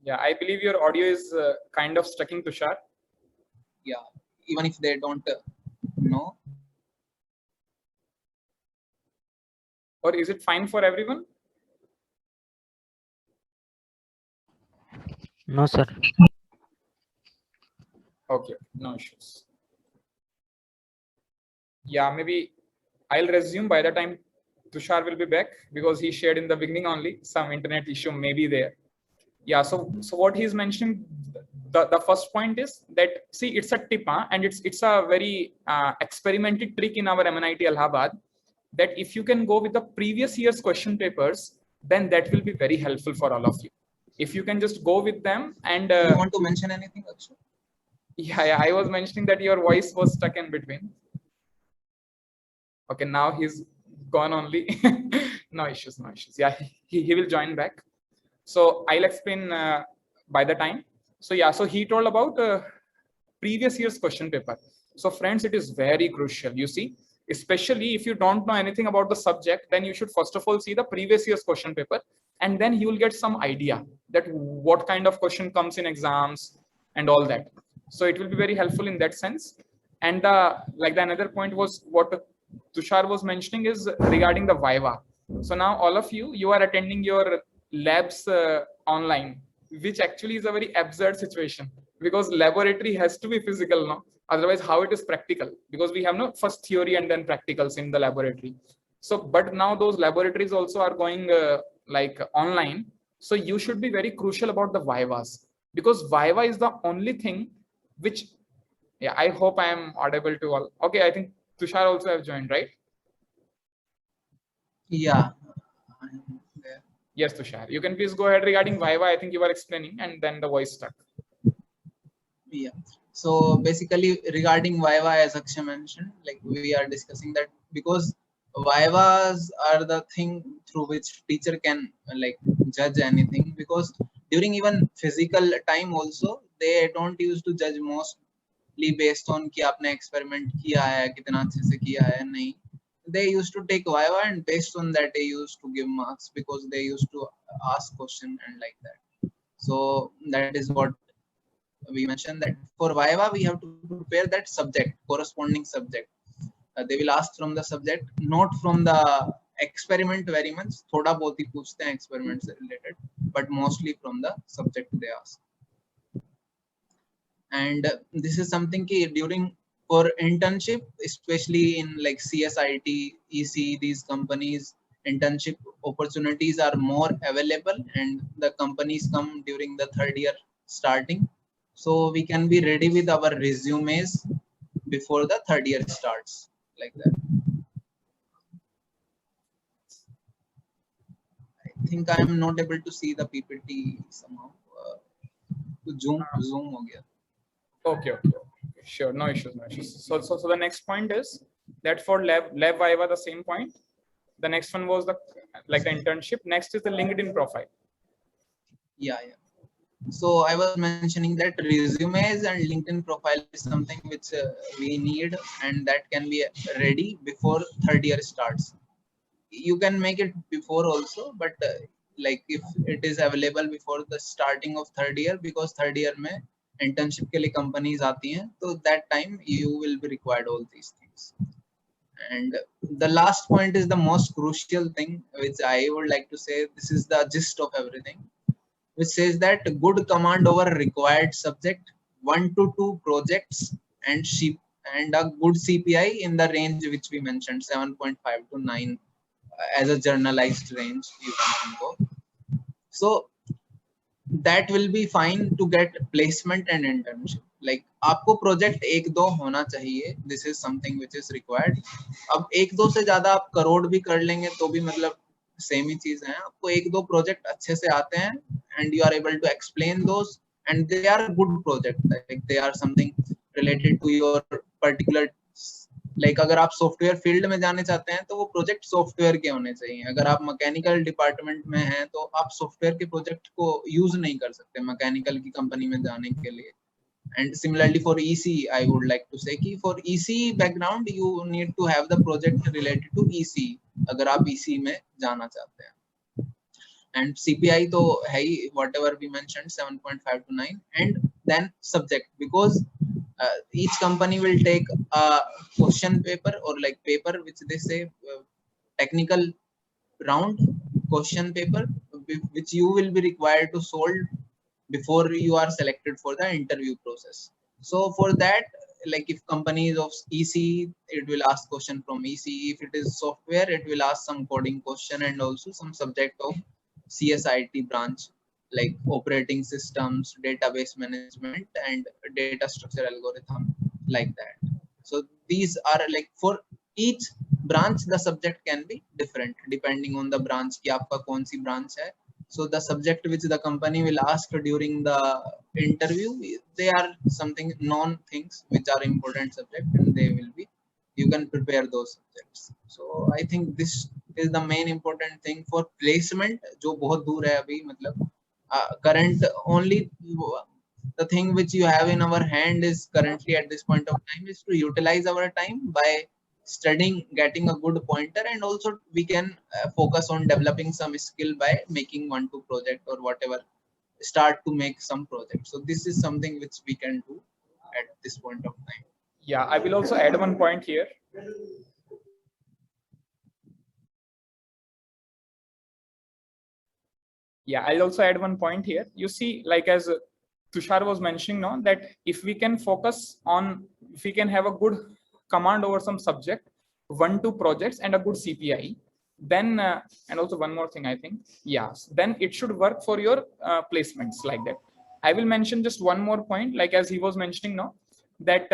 Yeah, I believe your audio is kind of stuck in, Tushar. Yeah, even if they don't know. Or is it fine for everyone? No, sir. Okay, no issues. Yeah, maybe I'll resume by the time Tushar will be back, because he shared in the beginning only some internet issue may be there. Yeah, so what he's mentioning, the first point is that, see, it's a tip, and it's a very experimented trick in our MNIT Allahabad, that if you can go with the previous year's question papers, then that will be very helpful for all of you. If you can just go with them and You want to mention anything, Akshay? yeah, I was mentioning that your voice was stuck in between. Okay, now he's gone only. No issues, no issues. Yeah, he will join back. So I'll explain by the time. So yeah, so he told about previous year's question paper. So friends, it is very crucial. You see, especially if you don't know anything about the subject, then you should first of all see the previous year's question paper, and then you will get some idea that what kind of question comes in exams and all that. So it will be very helpful in that sense. And like the another point was what Tushar was mentioning is regarding the Viva. So now all of you are attending your labs online, which actually is a very absurd situation, because laboratory has to be physical, no? Otherwise, how it is practical? Because we have no first theory and then practicals in the laboratory. So, but now those laboratories also are going like online. So you should be very crucial about the Vivas, because Viva is the only thing which, yeah, I hope I am audible to all. Okay, I think Tushar also have joined, right? Yeah. I'm there. Yes, Tushar. You can please go ahead regarding Viva. I think you were explaining and then the voice stuck. Yeah. So basically regarding Viva, as Akshay mentioned, like we are discussing that because Vivas are the thing through which teacher can like judge anything, because during even physical time also they don't used to judge mostly based on कि आपने experiment किया है कितना अच्छे से किया है नहीं. They used to take Viva and based on that they used to give marks, because they used to ask question and like that. So that is what we mentioned, that for Viva we have to prepare that subject, corresponding subject. They will ask from the subject, not from the experiment very much. थोड़ा बहुत ही पूछते हैं experiment से related, but mostly from the subject they ask. And this is something ki during for internship, especially in like CSIT, EC, these companies, internship opportunities are more available, and the companies come during the third year starting. So we can be ready with our resumes before the third year starts, like that. I think I am not able to see the PPT somehow. Zoom हो गया. Okay, sure, no issues, no issues. So the next point is that for lab Viva, the same point. The next one was the like the internship. Next is the LinkedIn profile. Yeah. So I was mentioning that resumes and LinkedIn profile is something which we need, and that can be ready before third year starts. You can make it before also, but like if it is available before the starting of third year, because third year में internship के लिए companies आती हैं, so that time you will be required all these things. And the last point is the most crucial thing, which I would like to say. This is the gist of everything, which says that good command over required subject, 1 to 2 projects, and a good CPI in the range which we mentioned, 7.5 to 9 as a generalized range you can go. So that will be fine to get placement and internship. Like आपको project 1-2 होना चाहिए. This is something which is required. अब 1-2 से ज्यादा आप करोड़ भी कर लेंगे तो भी मतलब सेम ही चीज है. आपको 1-2 प्रोजेक्ट अच्छे से आते हैं and you are able to explain those, and they are good project, like they are something related to your particular, like अगर आप सॉफ्टवेयर फील्ड में जाने चाहते हैं तो वो प्रोजेक्ट सॉफ्टवेयर के होने चाहिए. अगर आप मैकेनिकल डिपार्टमेंट में हैं तो आप सॉफ्टवेयर के प्रोजेक्ट को यूज नहीं कर सकते मैकेनिकल की कंपनी में जाने के लिए. And similarly for EC, I would like to say कि for EC background you need to have the project related to EC अगर आप EC में जाना चाहते हैं. And CPI तो है ही, whatever we mentioned, 7.5 to 9, and then subject, because each company will take a question paper or like paper which they say technical round question paper, which you will be required to solve before you are selected for the interview process. So for that, like if company is of EC, it will ask question from EC. If it is software, it will ask some coding question and also some subject of CSIT branch, like operating systems, database management, and data structure algorithm, like that. So these are like for each branch, the subject can be different depending on the branch ki aapka kaun si branch hai. So the subject which the company will ask during the interview, they are something non things which are important subject, and they will be, you can prepare those subjects. So I think this is the main important thing for placement, जो बहुत दूर है अभी, मतलब current only the thing which you have in our hand is currently at this point of time is to utilize our time by studying, getting a good pointer, and also we can focus on developing some skill by making 1-2 project or whatever, start to make some project. So this is something which we can do at this point of time. Yeah, I will also add one point here. Yeah, I'll also add one point here. You see, like as Tushar was mentioning now, that if we can focus on, if we can have a good command over some subject, 1-2 projects and a good CPI, then and also one more thing, I think, yes, then it should work for your placements like that. I will mention just one more point, like as he was mentioning now, that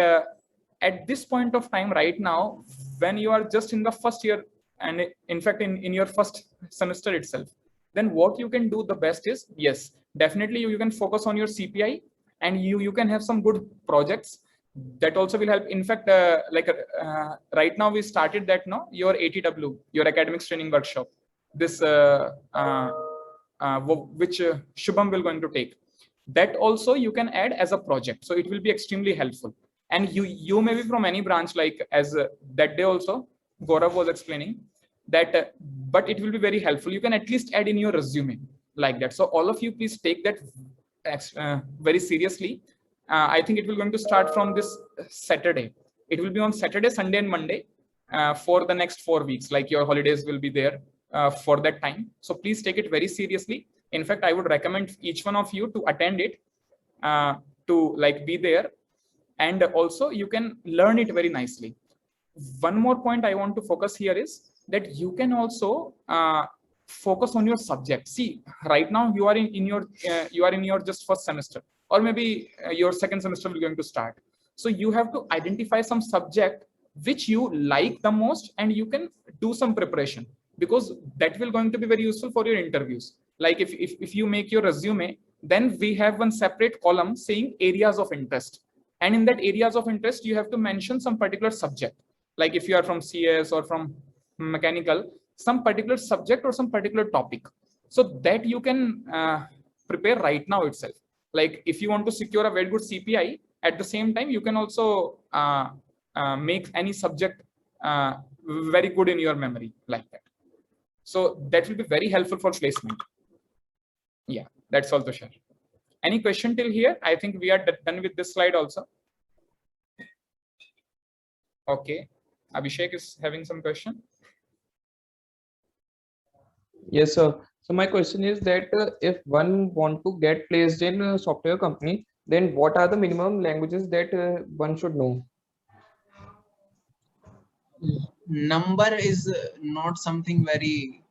at this point of time right now, when you are just in the first year, and in fact in your first semester itself, then what you can do the best is, yes, definitely you can focus on your CPI, and you can have some good projects that also will help. In fact, right now we started that now, your ATW, your academics training workshop, this which Shubham will going to take, that also you can add as a project, so it will be extremely helpful. And you may be from any branch, like as that day also Gaurav was explaining that, but it will be very helpful. You can at least add in your resume like that. So all of you, please take that very seriously. I think it will going to start from this Saturday. It will be on Saturday, Sunday, and Monday for the next 4 weeks. Like your holidays will be there for that time. So please take it very seriously. In fact, I would recommend each one of you to attend it, to like be there, and also you can learn it very nicely. One more point I want to focus here is that you can also focus on your subject. See, right now you are in your just first semester, or maybe your second semester will going to start. So you have to identify some subject which you like the most, and you can do some preparation, because that will going to be very useful for your interviews. Like if you make your resume, then we have one separate column saying areas of interest, and in that areas of interest you have to mention some particular subject. Like if you are from CS or from mechanical, some particular subject or some particular topic, so that you can prepare right now itself. Like if you want to secure a very good CPI, at the same time you can also make any subject very good in your memory like that. So that will be very helpful for placement. Yeah, that's all to share. Any question till here? I think we are done with this slide also. Okay, Abhishek is having some question. Yes, sir. So my question is that if one want to get placed in a software company, then what are the minimum languages that one should know? Number is not something very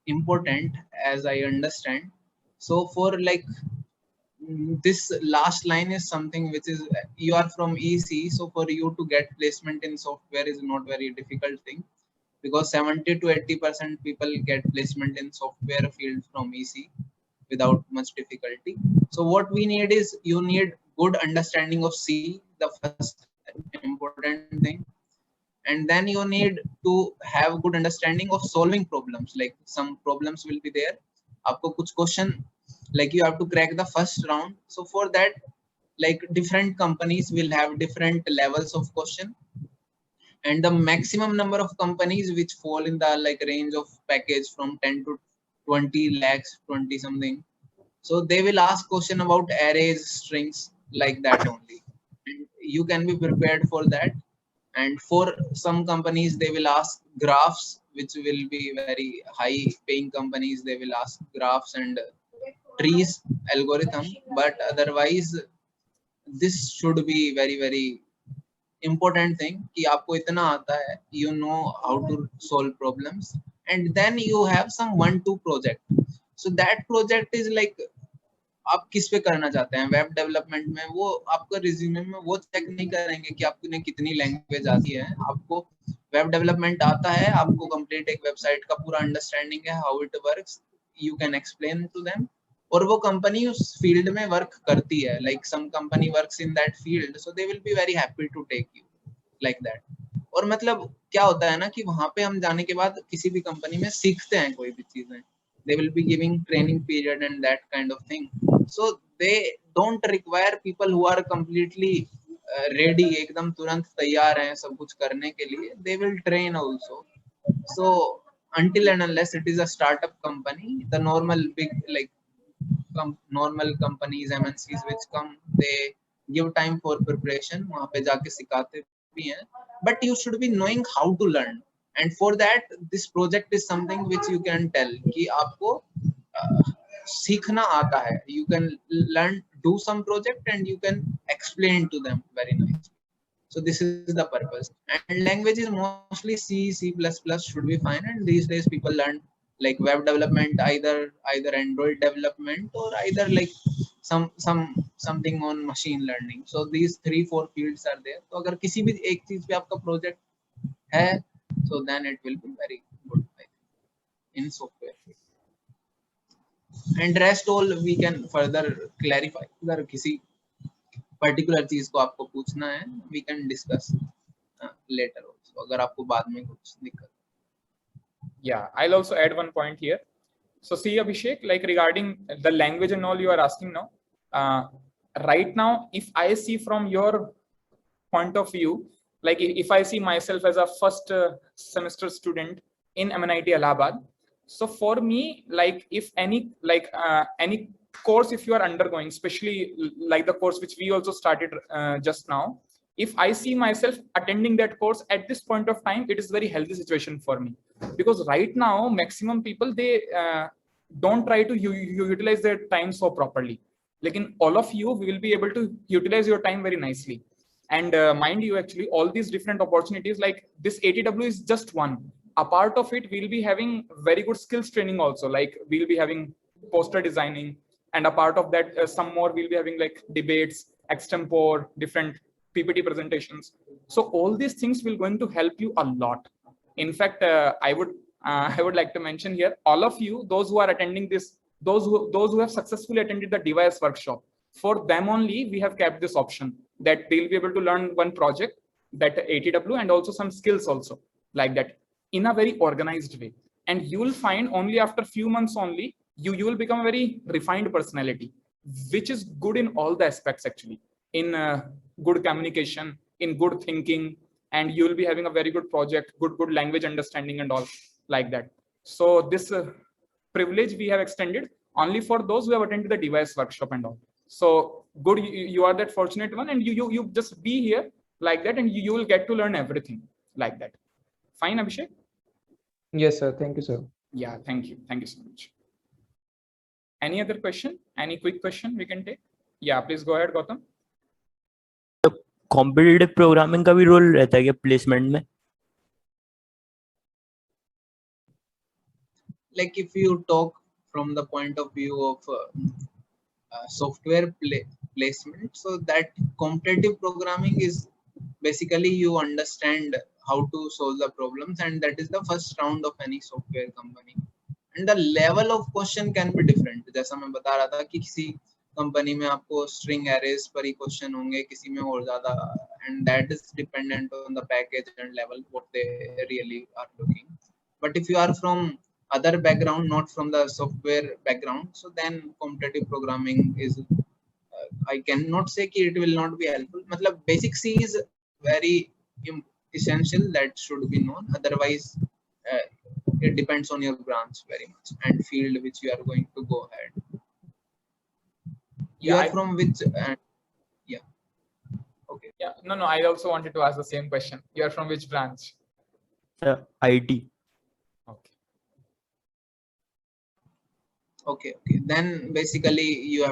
important, as I understand. So for like this last line is something which is, you are from EC, so for you to get placement in software is not very difficult thing, because 70 to 80% people get placement in software field from EC without much difficulty. So what we need is, you need good understanding of C, the first important thing, and then you need to have good understanding of solving problems. Like some problems will be there, aapko kuch question, like you have to crack the first round. So for that, like different companies will have different levels of question, and the maximum number of companies which fall in the like range of package from 10 to 20 lakhs, 20 something. So they will ask question about arrays, strings, like that only, and you can be prepared for that. And for some companies, they will ask graphs, which will be very high paying companies. They will ask graphs and trees algorithm, but otherwise this should be very, very important thing कि आपको इतना आता है, you know how to solve problems, and then you have some 1-2 project. So that project is like आप किस पे करना चाहते हैं. वेब डेवलपमेंट में वो आपका रिज्यूमे में वो चेक नहीं करेंगे कि आपने कितनी लैंग्वेज आती है. आपको वेब डेवलपमेंट आता है, आपको कंप्लीट एक वेबसाइट का पूरा अंडरस्टैंडिंग है, how it works, you can explain to them. और वो कंपनी उस फील्ड में वर्क करती है, like some company works in that field, so they will be very happy to take you like that. और मतलब क्या होता है ना कि वहां पे हम जाने के बाद किसी भी कंपनी में सीखते हैं कोई भी चीजें. They will be giving training period and that kind of thing. So they don't require people who are completely ready, एकदम तुरंत तैयार हैं सब कुछ करने के लिए. They will train also. So until and unless it is a startup company, the normal big like normal companies, MNCs which come, they give time for preparation. वहाँ पे जाके सिखाते भी हैं. But you should be knowing how to learn. And for that, this project is something which you can tell कि आपको सीखना आता है. You can learn, do some project and you can explain to them very nicely. So this is the purpose. And language is mostly C, C++ should be fine. And these days people learn like web development, either Android development or either like something on machine learning. So these 3-4 fields are there. तो अगर किसी भी एक चीज पे आपका project है, so then it will be very good in software. And rest all we can further clarify. अगर किसी particular चीज को आपको पूछना है, we can discuss later also. अगर आपको बाद में कुछ दिक्कत. Yeah, I'll also add one point here. So see, Abhishek, like regarding the language and all you are asking now, right now, if I see from your point of view, like if I see myself as a first semester student in MNIT Allahabad, so for me, like if any course, if you are undergoing, especially like the course which we also started just now, if I see myself attending that course at this point of time, it is very healthy situation for me, because right now maximum people, they don't try to utilize their time so properly. Like in all of you, we will be able to utilize your time very nicely. And mind you, actually all these different opportunities, like this ATW is just one. A part of it, we'll be having very good skills training also, like we'll be having poster designing, and a part of that some more we'll be having like debates, extempore, different PPT presentations. So all these things will going to help you a lot. In fact, I would like to mention here, all of you, those who are attending this, those who have successfully attended the device workshop, for them only we have kept this option that they'll be able to learn one project, that ATW, and also some skills also like that in a very organized way. And you will find only after few months only, you will become a very refined personality, which is good in all the aspects actually, in good communication, in good thinking, and you will be having a very good project, good language understanding and all like that. So this privilege we have extended only for those who have attended the device workshop and all. So good, you are that fortunate one, and you just be here like that, and you will get to learn everything like that. Fine, Abhishek? Yes, sir. Thank you, sir. Yeah, thank you so much. Any other question? Any quick question we can take? Yeah, please go ahead, Gautam. Competitive programming का भी role रहता है क्या placement में? Like if you talk from the point of view of software placement, so that competitive programming is basically you understand how to solve the problems, and that is the first round of any software company. And the level of question can be different. जैसा मैं बता रहा था कि किसी company में आपको string arrays पर ही क्वेश्चन होंगे, किसी में और ज्यादा, and that is dependent on the package and level what they really are looking. But if you are from other background, not from the software background, so then competitive programming is I cannot say कि it will not be helpful. मतलब basic C is very essential, that should be known. Otherwise it depends on your branch very much and field which you are going to go ahead. You are from which? Yeah. Okay. Yeah. No. I also wanted to ask the same question. You are from which branch? IT. Okay. Then basically you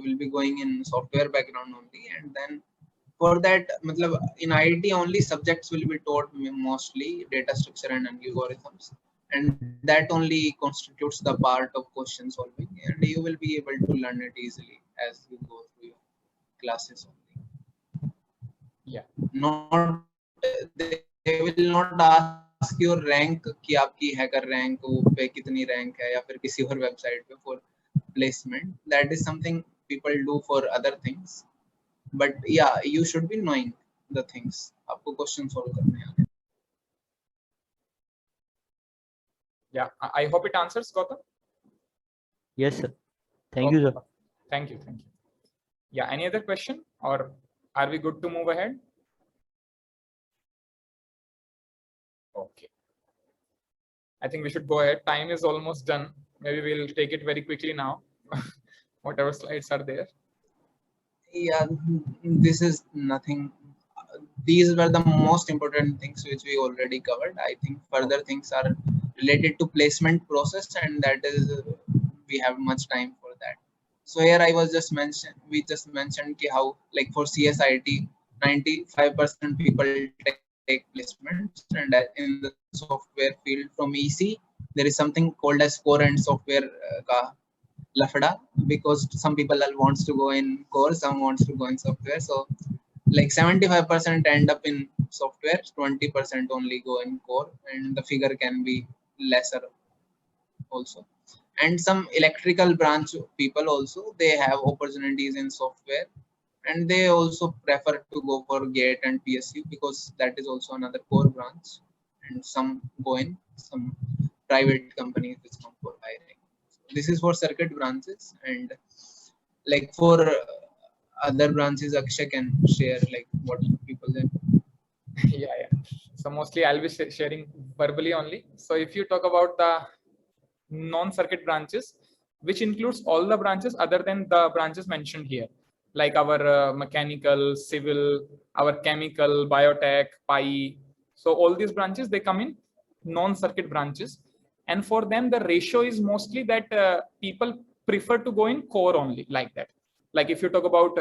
will be going in software background only, and then For that, matlab, in IIT only subjects will be taught mostly data structure and algorithms, and that only constitutes the part of question solving, and you will be able to learn it easily as you go through your classes only. Yeah. Not they will not ask your rank कि आपकी hacker rank वो पे कितनी rank है या फिर किसी और website पे for placement. That is something people do for other things. But yeah, you should be knowing the things. आपको question solve करने आने. Yeah, I hope it answers, Gautam. Yes, sir. Thank you, sir. Thank you. Thank you. Yeah, any other question, or are we good to move ahead? Okay. I think we should go ahead. Time is almost done. Maybe we'll take it very quickly now. Whatever slides are there. Yeah, this is nothing. These were the most important things which we already covered. I think further things are related to placement process, and that is we have much time for that. So here I was just we just mentioned how like for CSIT 95% people take placements, and in the software field from EC there is something called as core and software lafada, because some people wants to go in core, some wants to go in software. So like 75% end up in software, 20% only go in core, and the figure can be lesser also. And some electrical branch people also, they have opportunities in software, and they also prefer to go for GATE and PSU because that is also another core branch. And some go in some private companies which come for hiring. This is for circuit branches, and like for other branches, Akshay can share like what people then. Yeah. So mostly I'll be sharing verbally only. So if you talk about the non-circuit branches, which includes all the branches other than the branches mentioned here, like our mechanical, civil, our chemical, biotech, PI. So all these branches, they come in non-circuit branches. And for them, the ratio is mostly that people prefer to go in core only, like that. Like if you talk about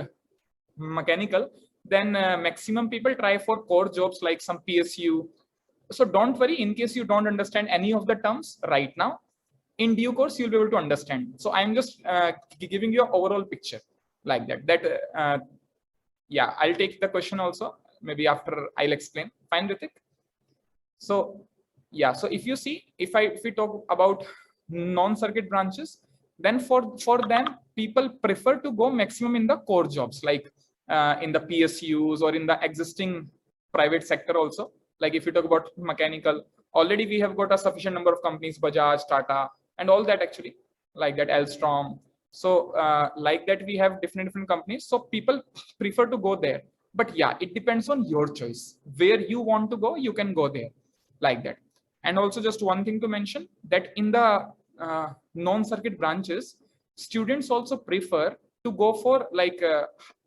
mechanical, then maximum people try for core jobs like some PSU. So don't worry, in case you don't understand any of the terms right now, in due course, you'll be able to understand. So I'm just giving you an overall picture like that. Yeah, I'll take the question also. Maybe after I'll explain. Fine, Ritik? So yeah, so if you see, if we talk about non-circuit branches, then for them, people prefer to go maximum in the core jobs, like in the PSUs or in the existing private sector also. Like if you talk about mechanical, already we have got a sufficient number of companies, Bajaj, Tata, and all that actually, like that, Alstom. So like that, we have different companies. So people prefer to go there. But yeah, it depends on your choice. Where you want to go, you can go there, like that. And also just one thing to mention, that in the non-circuit branches, students also prefer to go for like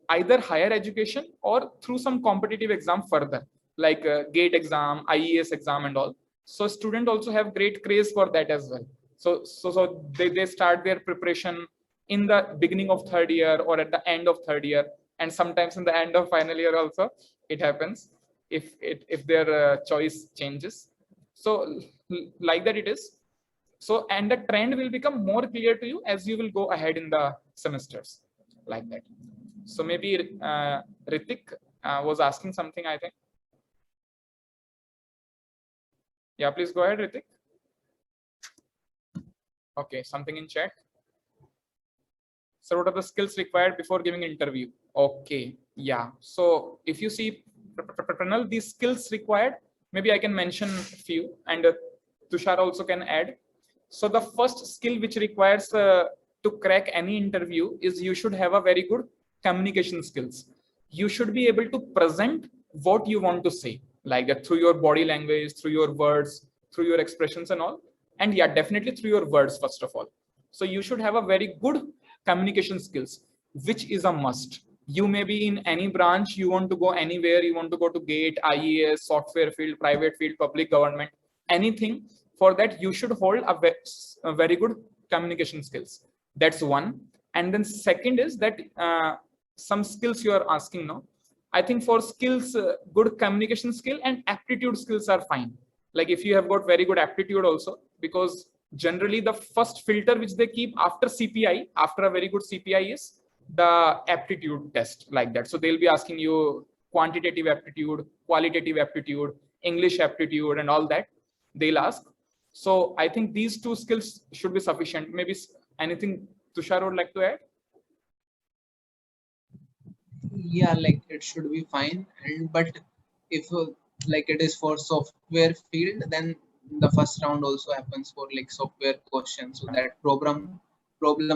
either higher education or through some competitive exam further, like GATE exam, IES exam and all. So students also have great craze for that as well. So they start their preparation in the beginning of third year or at the end of third year, and sometimes in the end of final year also it happens if their choice changes. So like that it is. So and the trend will become more clear to you as you will go ahead in the semesters, like that. So maybe Ritik was asking something, I think. Yeah, please go ahead, Ritik. Okay, something in chat. So what are the skills required before giving an interview? Okay, yeah. So if you see, Pranal, these skills required, maybe I can mention a few, and Tushar also can add. So the first skill which requires to crack any interview is you should have a very good communication skills. You should be able to present what you want to say, like that, through your body language, through your words, through your expressions and all. And yeah, definitely through your words, first of all. So you should have a very good communication skills, which is a must. You may be in any branch, you want to go anywhere, you want to go to GATE, IES, software field, private field, public government, anything. For that, you should hold a very good communication skills. That's one. And then second is that some skills you are asking now. I think for skills, good communication skill and aptitude skills are fine. Like if you have got very good aptitude also, because generally the first filter which they keep after CPI, after a very good CPI, is the aptitude test, like that. So they'll be asking you quantitative aptitude, qualitative aptitude, English aptitude, and all that they'll ask. So I think these two skills should be sufficient. Maybe anything Tushar would like to add? Yeah, like it should be fine. And but if like it is for software field, then the first round also happens for like software questions, so that problem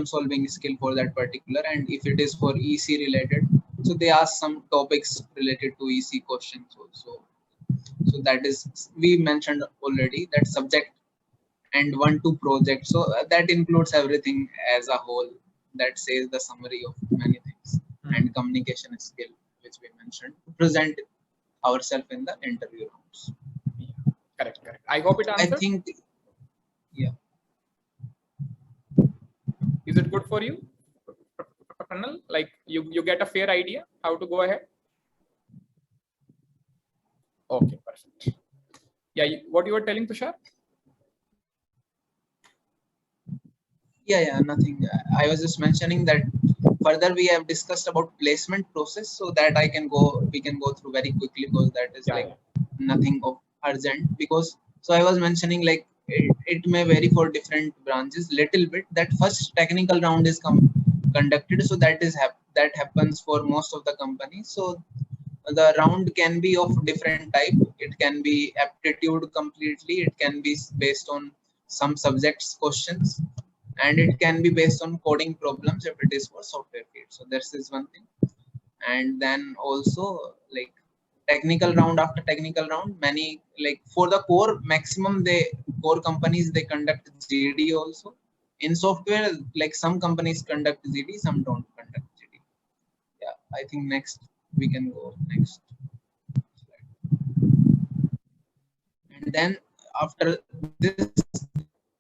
solving skill for that particular. And if it is for EC related, so they ask some topics related to EC questions also. So that is, we mentioned already, that subject and 1-2 project. So that includes everything as a whole. That says the summary of many things. And communication skill, which we mentioned, to present ourselves in the interview rounds. Correct. I hope it answered. I think, yeah. Is it good for you, Pranal? Like you get a fair idea how to go ahead? Okay, perfect. Yeah, what you were telling, Tushar? Yeah, nothing. I was just mentioning that further we have discussed about placement process, so that we can go through very quickly, because that is nothing of urgent. Because so I was mentioning, like it may vary for different branches little bit. That first technical round is conducted, so that happens for most of the companies. So the round can be of different type. It can be aptitude completely. It can be based on some subjects questions, and it can be based on coding problems if it is for software field. So this is one thing. And then also, like technical round after technical round, many, like for the core maximum, core companies, they conduct GD also. In software, like some companies conduct GD, some don't conduct GD. Yeah, I think next we can go next slide. And then after this,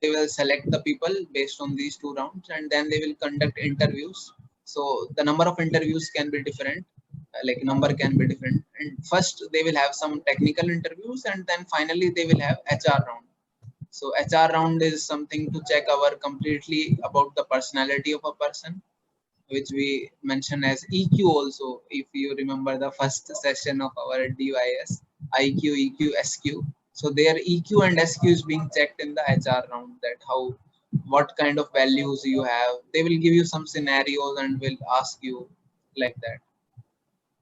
they will select the people based on these 2 rounds, and then they will conduct interviews. So the number of interviews can be different, like number can be different. And first they will have some technical interviews, and then finally they will have HR round. So HR round is something to check our completely about the personality of a person, which we mention as EQ also. If you remember the first session of our DYS, IQ, EQ, SQ. So their EQ and SQ is being checked in the HR round, that what kind of values you have. They will give you some scenarios and will ask you like that.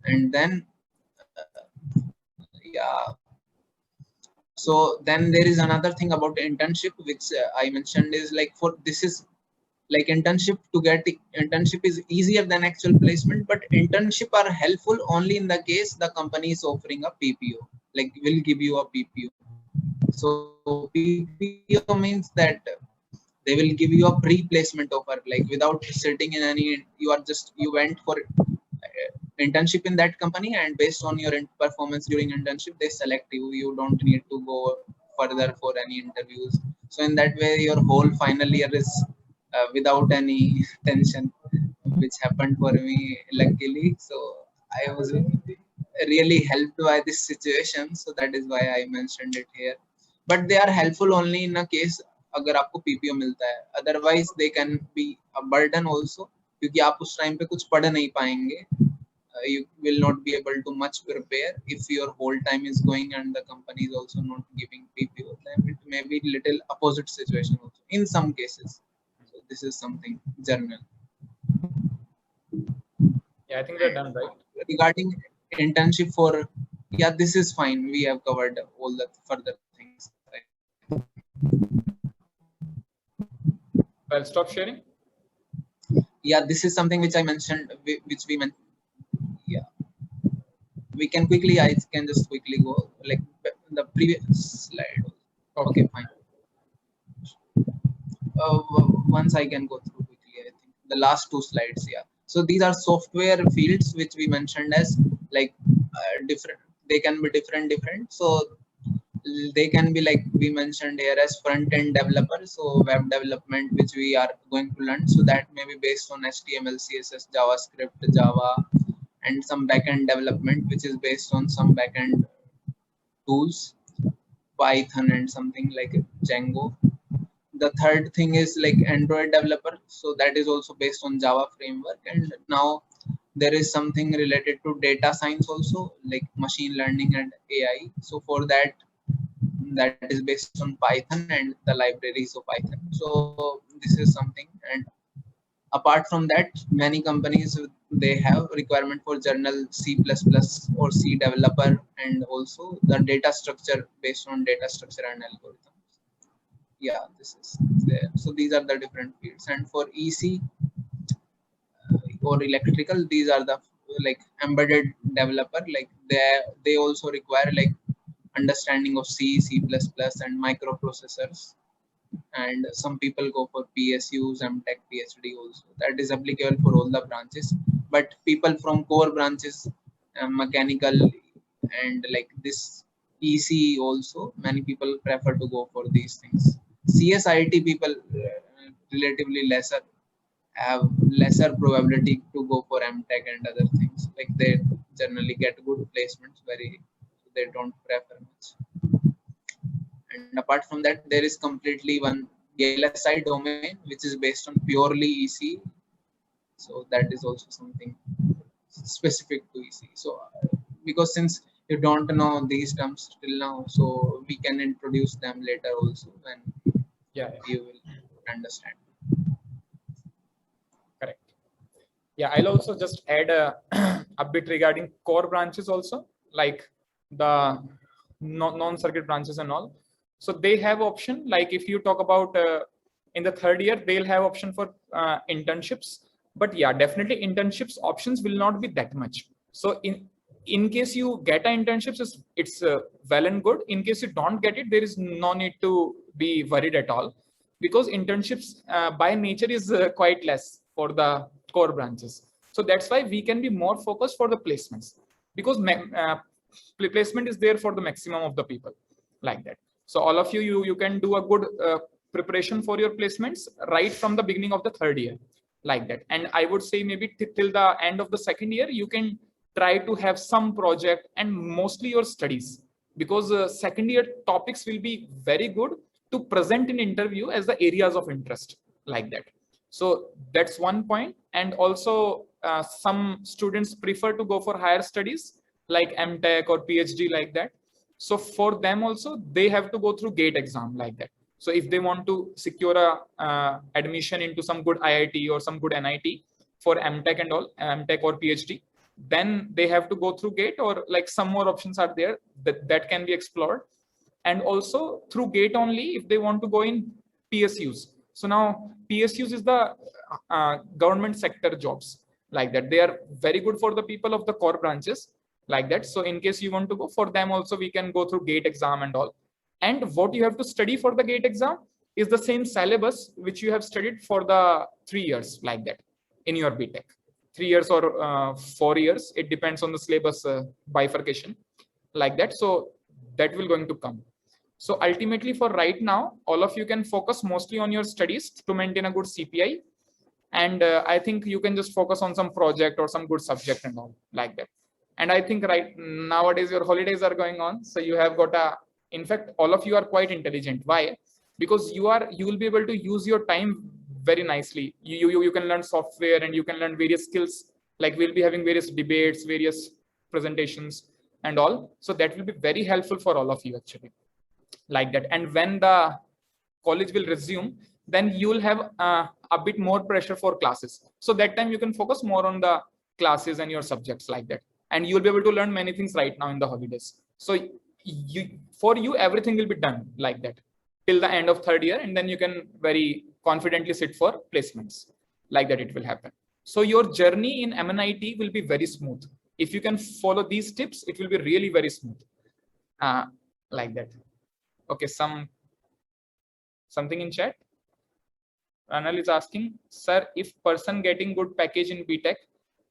And then, yeah. So then there is another thing about internship, which I mentioned, is like this is like internship. To get internship is easier than actual placement, but internship are helpful only in the case the company is offering a PPO, like will give you a PPO. So PPO means that they will give you a pre-placement offer, like without sitting in any, you went for internship in that company, and based on your performance during internship, they select you. You don't need to go further for any interviews. So in that way, your whole final year is without any tension, which happened for me luckily. So I was really helped by this situation. So that is why I mentioned it here. But they are helpful only in a case अगर आपको PPO मिलता है. Otherwise they can be a burden also, क्योंकि आप उस time पे कुछ पढ़ नहीं पाएंगे. You will not be able to much prepare if your whole time is going and the company is also not giving PPO. Then it may be little opposite situation also in some cases. So this is something general. Yeah, I think we're done, right? Regarding internship for, yeah, this is fine. We have covered all the further things. I'll stop sharing. Yeah, this is something which I mentioned, which we mentioned. Yeah, we can quickly, I can just quickly go like the previous slide. Okay, fine. Once I can go through quickly, I think the last 2 slides. Yeah, so these are software fields which we mentioned as like different. They can be different. So they can be, like we mentioned here, as front-end developer. So web development, which we are going to learn. So that may be based on HTML, CSS, JavaScript, Java, and some backend development, which is based on some backend tools, Python and something like Django. The third thing is like Android developer, so that is also based on Java framework. And now there is something related to data science also, like machine learning and AI. So for that is based on Python and the libraries of Python. So this is something. And apart from that, many companies, they have requirement for journal C++ or C developer, and also the data structure based on data structure and algorithms. Yeah, this is there. So these are the different fields. And for EC or electrical, these are the like embedded developer, like they also require like understanding of C, C++ and microprocessors. And some people go for PSUs, MTech, PhD also. That is applicable for all the branches. But people from core branches, mechanical and like this EC also, many people prefer to go for these things. CSIT people relatively have lesser probability to go for MTech and other things. Like they generally get good placements, they don't prefer much. And apart from that, there is completely one VLSI domain, which is based on purely EC. So that is also something specific to EC. So because since you don't know these terms till now, so we can introduce them later also, and you will understand. Correct. Yeah, I'll also just add a bit regarding core branches also, like the non-circuit branches and all. So they have option, like if you talk about in the third year, they'll have option for internships. But yeah, definitely internships options will not be that much. So in case you get an internships, it's well and good. In case you don't get it, there is no need to be worried at all, because internships by nature is quite less for the core branches. So that's why we can be more focused for the placements, because placement is there for the maximum of the people, like that. So all of you can do a good preparation for your placements right from the beginning of the third year, like that. And I would say maybe till the end of the second year, you can try to have some project and mostly your studies, because second year topics will be very good to present in interview as the areas of interest, like that. So that's one point. And also some students prefer to go for higher studies like MTech or PhD, like that. So for them also, they have to go through GATE exam, like that. So if they want to secure a admission into some good IIT or some good NIT for MTech and all, MTech or PhD, then they have to go through GATE, or like some more options are there that can be explored. And also through GATE only, if they want to go in PSUs. So now PSUs is the government sector jobs, like that. They are very good for the people of the core branches, like that. So in case you want to go for them also, we can go through GATE exam and all. And what you have to study for the GATE exam is the same syllabus which you have studied for the 3 years, like that, in your BTech. 3 years or 4 years, it depends on the syllabus bifurcation, like that. So that will going to come. So ultimately for right now, all of you can focus mostly on your studies to maintain a good CPI. And I think you can just focus on some project or some good subject and all, like that. And I think right nowadays your holidays are going on. So you have got in fact, all of you are quite intelligent. Why? Because you will be able to use your time very nicely. You can learn software and you can learn various skills. Like we'll be having various debates, various presentations and all. So that will be very helpful for all of you actually, like that. And when the college will resume, then you will have a bit more pressure for classes. So that time you can focus more on the classes and your subjects, like that. And you will be able to learn many things right now in the holidays. So for you, everything will be done like that till the end of third year. And then you can very confidently sit for placements, like that it will happen. So your journey in MNIT will be very smooth. If you can follow these tips, it will be really very smooth, like that. Okay, something in chat. Ranal is asking, sir, if person getting good package in BTech,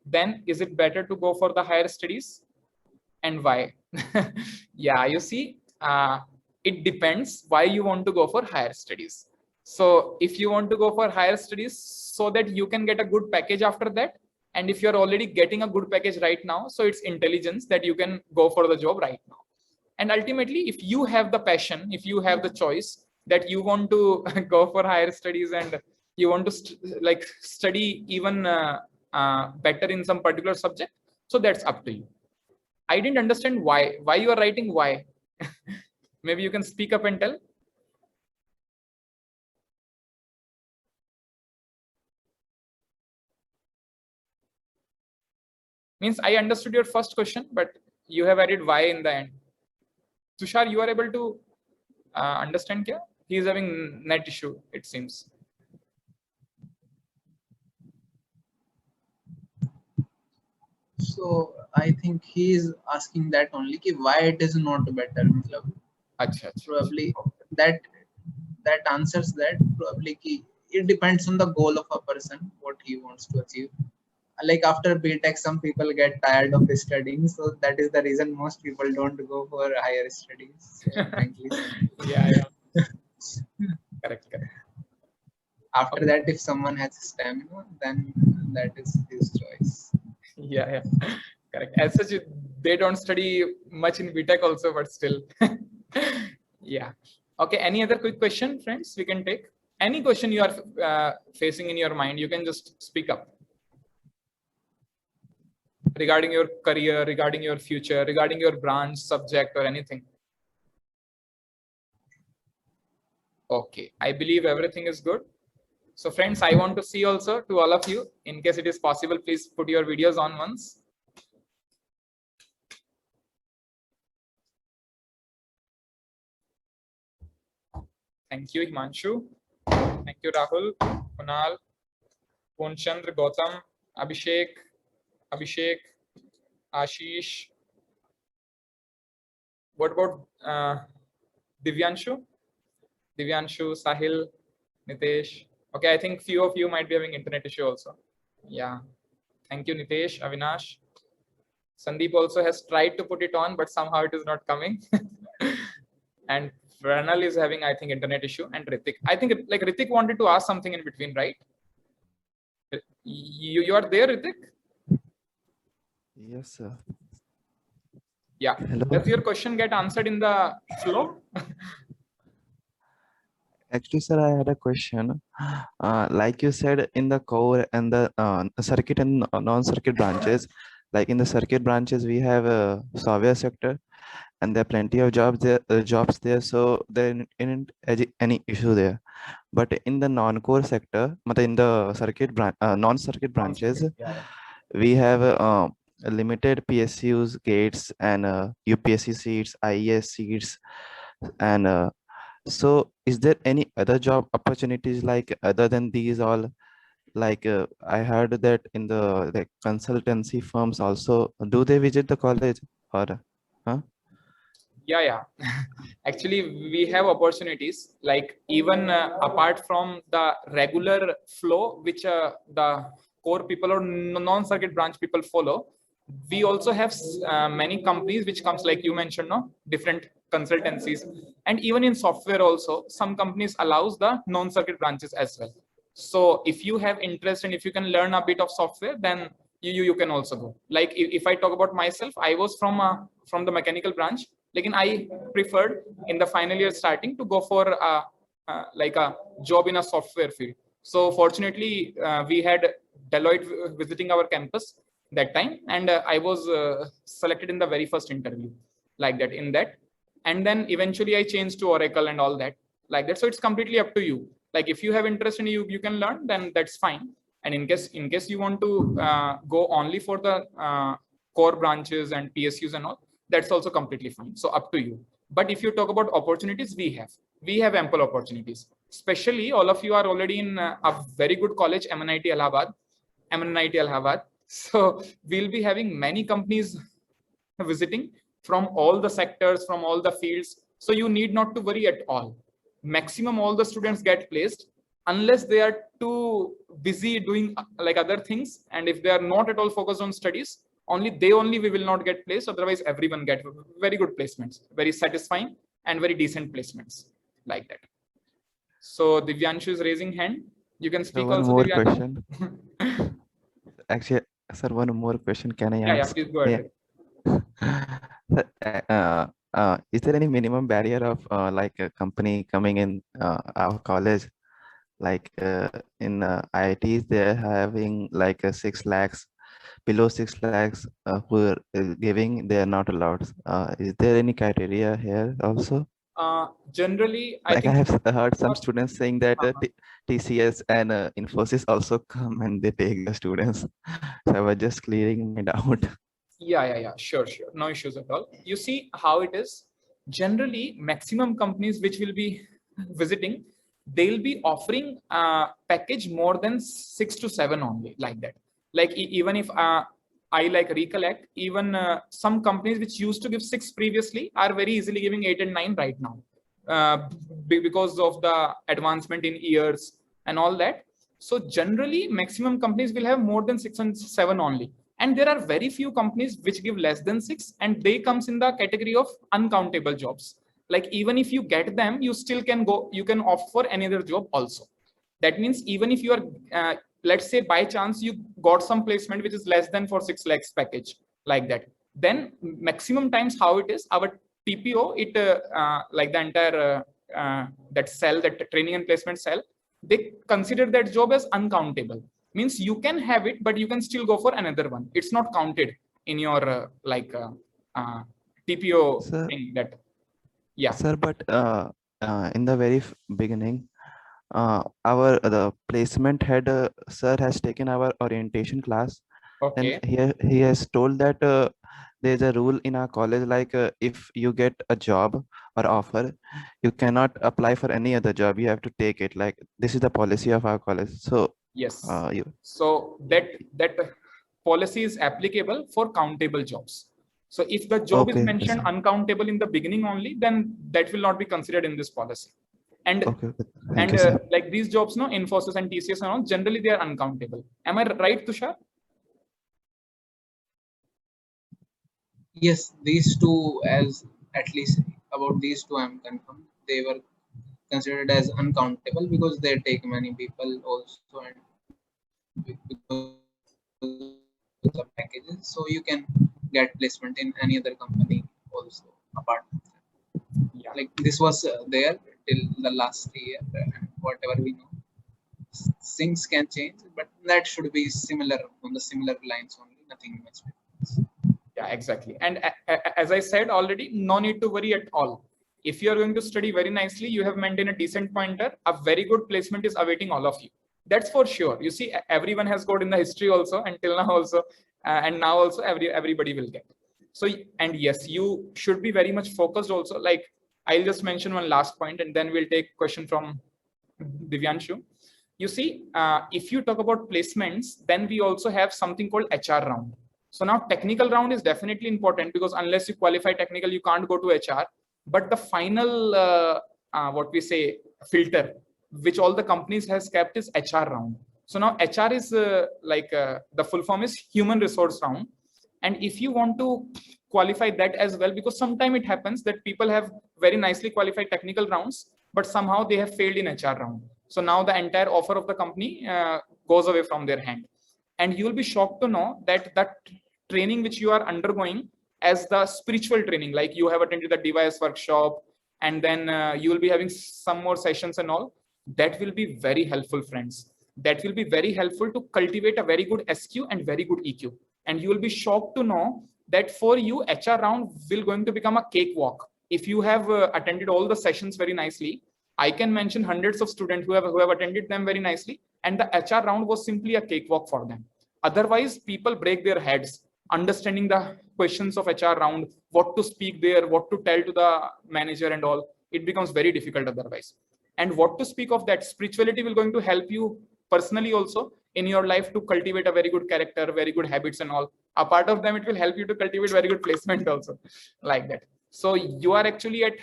then is it better to go for the higher studies, and why? Yeah, you see, it depends why you want to go for higher studies. So if you want to go for higher studies so that you can get a good package after that, And if you're already getting a good package right now, so it's intelligence that you can go for the job right now. And ultimately, if you have the passion, if you have the choice that you want to go for higher studies and you want to study even better in some particular subject, so that's up to you. I didn't understand why you are writing why. Maybe you can speak up and tell. Means I understood your first question, but you have added why in the end. Tushar, you are able to understand kya? He is having net issue, it seems. So I think he is asking that only ki why it is not better. Achha. Probably that answers that. Probably ki it depends on the goal of a person, what he wants to achieve. Like after BTech, some people get tired of studying, so that is the reason most people don't go for higher studies. Frankly. Yeah. Correct. After that, if someone has stamina, then that is his choice. Yeah. Correct. As such, they don't study much in BTech also, but still. Yeah. Okay. Any other quick question, friends? We can take any question you are facing in your mind. You can just speak up regarding your career, regarding your future, regarding your branch, subject, or anything. Okay. I believe everything is good. So friends, I want to see also to all of you, in case it is possible, please put your videos on once. Thank you, Himanshu. Thank you, Rahul, Kunal, Ponchandra, Gautam, Abhishek, Ashish. What about Divyanshu, Sahil, Nitesh? Okay, I think few of you might be having internet issue also. Yeah. Thank you, Nitesh, Avinash. Sandeep also has tried to put it on, but somehow it is not coming. And Ranal is having, I think, internet issue. And Ritik. I think like Ritik wanted to ask something in between, right? You are there, Ritik? Yes, sir. Yeah. Hello. Does your question get answered in the flow? Actually, sir, I had a question. Like you said, in the core and the circuit and non-circuit branches, like in the circuit branches, we have a software sector, and there are plenty of jobs there. So there isn't any issue there. But in the non-core sector, but in the circuit non-circuit branches, we have a limited PSUs, gates, and UPSC seats, IES seats, and so is there any other job opportunities like other than these all? Like I heard that in the consultancy firms also, do they visit the college or huh? Yeah. Actually, we have opportunities like even apart from the regular flow, which the core people or non-circuit branch people follow. We also have many companies which comes like you mentioned, no, different consultancies, and even in software also, some companies allows the non-circuit branches as well. So if you have interest and if you can learn a bit of software, then you can also go. Like if I talk about myself, I was from the mechanical branch. Like I preferred in the final year starting to go for like a job in a software field. So fortunately, we had Deloitte visiting our campus that time, and I was selected in the very first interview like that in that. And then eventually I changed to Oracle and all that like that. So it's completely up to you. Like if you have interest and you can learn, then that's fine. And in case you want to go only for the core branches and PSUs and all, that's also completely fine. So up to you. But if you talk about opportunities, we have ample opportunities. Especially all of you are already in a very good college, MNIT Allahabad. So we'll be having many companies visiting from all the sectors, from all the fields. So you need not to worry at all. Maximum all the students get placed unless they are too busy doing like other things. And if they are not at all focused on studies, only we will not get placed. Otherwise, everyone get very good placements, very satisfying and very decent placements like that. So Divyanshu is raising hand. You can speak one also. more Divyanshu. question. Actually, Sir, one more question. Can I Yeah, ask? please go ahead. Sir, is there any minimum barrier of like a company coming in our college? Like in IITs, they're having like 6 lakhs, below 6 lakhs who are giving, they are not allowed. Is there any criteria here also? Generally, I Like I think have heard some students saying that TCS and Infosys also come and they take the students. So I was just clearing my doubt. yeah, sure. No issues at all. You see how it is. Generally, maximum companies which will be visiting, they'll be offering package more than 6 to 7 only, like that. Like even if I like recollect, even some companies which used to give 6 previously are very easily giving 8 and 9 right now, because of the advancement in years and all that. So generally, maximum companies will have more than 6 and 7 only. And there are very few companies which give less than 6, and they comes in the category of uncountable jobs. Like even if you get them, you still can go, you can opt for any other job also. That means even if you are, let's say by chance you got some placement which is less than for 6 lakhs package, like that, then maximum times how it is, our TPO, it like the entire that cell, that training and placement cell, they consider that job as uncountable. Means you can have it, but you can still go for another one. It's not counted in your TPO Sir, thing. That yeah. Sir, but in the very beginning, our the placement head sir has taken our orientation class, Okay. and he has told that there's a rule in our college, like if you get a job or offer, you cannot apply for any other job. You have to take it. Like this is the policy of our college. So Yes. you So that policy is applicable for countable jobs. So if the job is okay, mentioned uncountable in the beginning only, then that will not be considered in this policy. And okay. Thank you, sir. like these jobs, no, Infosys and TCS and all, generally they are uncountable. Am I right, Tushar? Yes, these two, as at least about these two, I'm confirmed. They were considered as uncountable because they take many people also, and because of the packages, so you can get placement in any other company also apart from that. Yeah. Like this was there till the last year, and whatever we know, things can change, but that should be similar, on the similar lines only, nothing much difference. Yeah, exactly. And as I said already, no need to worry at all. If you are going to study very nicely, you have maintained a decent pointer, a very good placement is awaiting all of you. That's for sure. You see, everyone has got in the history also, until now also, and now also everybody will get. So, and yes, you should be very much focused also. Like I'll just mention one last point, and then we'll take question from Divyanshu. You see, if you talk about placements, then we also have something called HR round. So now technical round is definitely important, because unless you qualify technical, you can't go to HR. But the final, what we say, filter, which all the companies has kept, is HR round. So now HR is the full form is human resource round. And if you want to qualify that as well, because sometimes it happens that people have very nicely qualified technical rounds, but somehow they have failed in HR round. So now the entire offer of the company goes away from their hand. And you will be shocked to know that that training which you are undergoing as the spiritual training, like you have attended the device workshop, and then you will be having some more sessions and all, that will be very helpful, friends. That will be very helpful to cultivate a very good SQ and very good EQ. And you will be shocked to know that for you, HR round will going to become a cakewalk. If you have attended all the sessions very nicely, I can mention hundreds of students who have attended them very nicely, and the HR round was simply a cakewalk for them. Otherwise, people break their heads understanding the questions of HR round, what to speak there, what to tell to the manager and all. It becomes very difficult otherwise. And what to speak of that, spirituality will going to help you personally also in your life to cultivate a very good character, very good habits and all. A part of them, it will help you to cultivate very good placement also, like that. So you are actually at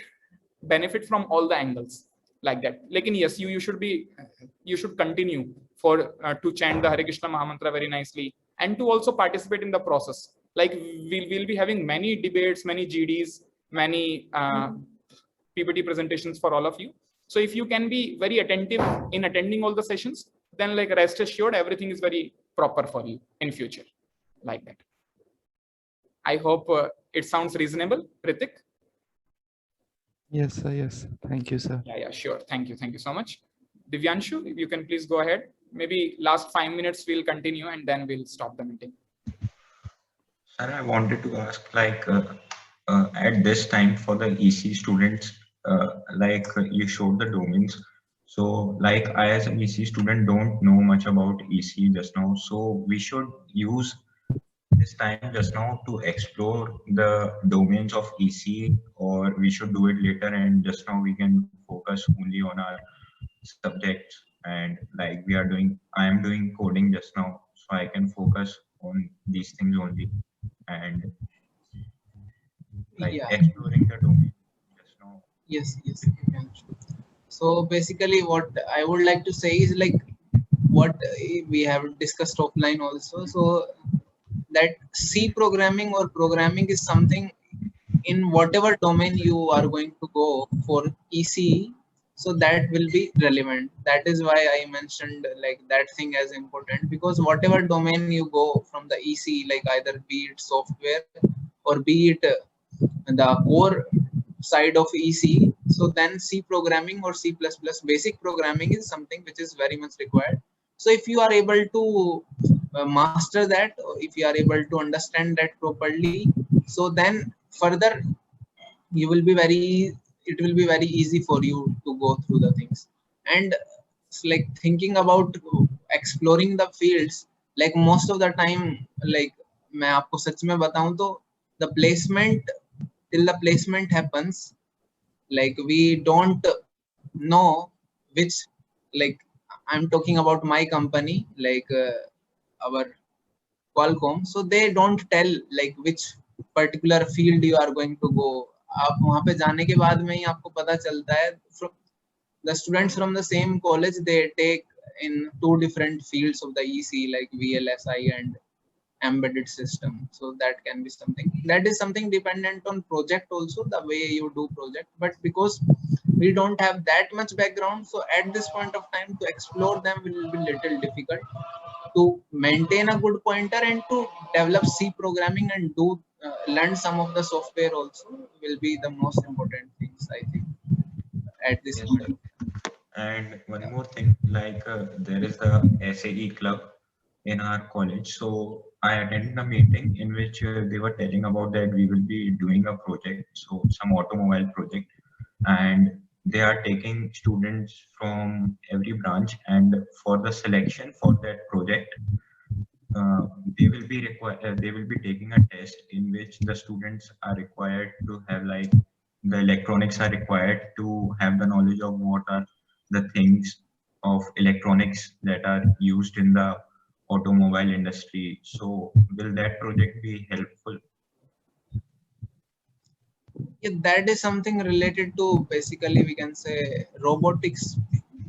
benefit from all the angles, like that. Like in yes, you should continue for to chant the Hare Krishna Mahamantra very nicely, and to also participate in the process. Like we'll be having many debates, many GDs, many PPT presentations for all of you. So if you can be very attentive in attending all the sessions, then like rest assured, everything is very proper for you in future. like that. I hope it sounds reasonable, Pritik. Yes, sir. Yes. Thank you, sir. Yeah, sure. Thank you so much. Divyanshu, if you can please go ahead. Maybe last 5 minutes we'll continue and then we'll stop the meeting. Sir, I wanted to ask, like, at this time for the EC students, you showed the domains. So, like, I as an EC student don't know much about EC just now. So, we should use this time just now to explore the domains of EC, or we should do it later and just now we can focus only on our subjects. And like I am doing coding just now, so I can focus on these things only. And like exploring the domain just now. Yes. So basically what I would like to say is like what we have discussed offline also. So that C programming or programming is something in whatever domain you are going to go for EC, so that will be relevant. That is why I mentioned like that thing as important, because whatever domain you go from the EC, like either be it software or be it the core side of EC, so then C programming or C++ basic programming is something which is very much required. So if you are able to master that, or if you are able to understand that properly, so then further it will be very easy for you to go through the things. And it's like thinking about exploring the fields, like most of the time, like मैं आपको सच में बताऊं तो the placement, till the placement happens, like we don't know which, like I'm talking about my company, like our Qualcomm, so they don't tell like which particular field you are going to go. आप वहां पे जाने के बाद में ही आपको पता चलता है. From the students from the same college, they take in 2 different fields of the EC, like VLSI and embedded system. So that can be something, that is something dependent on project also, the way you do project. But because we don't have that much background, so at this point of time to explore them will be little difficult. To maintain a good pointer and to develop C programming and do learn some of the software also will be the most important things, I think, at this point. And one more thing, like there is a SAE club in our college. So I attended a meeting in which they were telling about that we will be doing a project, so some automobile project, and they are taking students from every branch, and for the selection for that project, they will be taking a test in which the students are required to have, like, the electronics are required to have the knowledge of what are the things of electronics that are used in the automobile industry. So will that project be helpful? Yeah, that is something related to, basically we can say, robotics.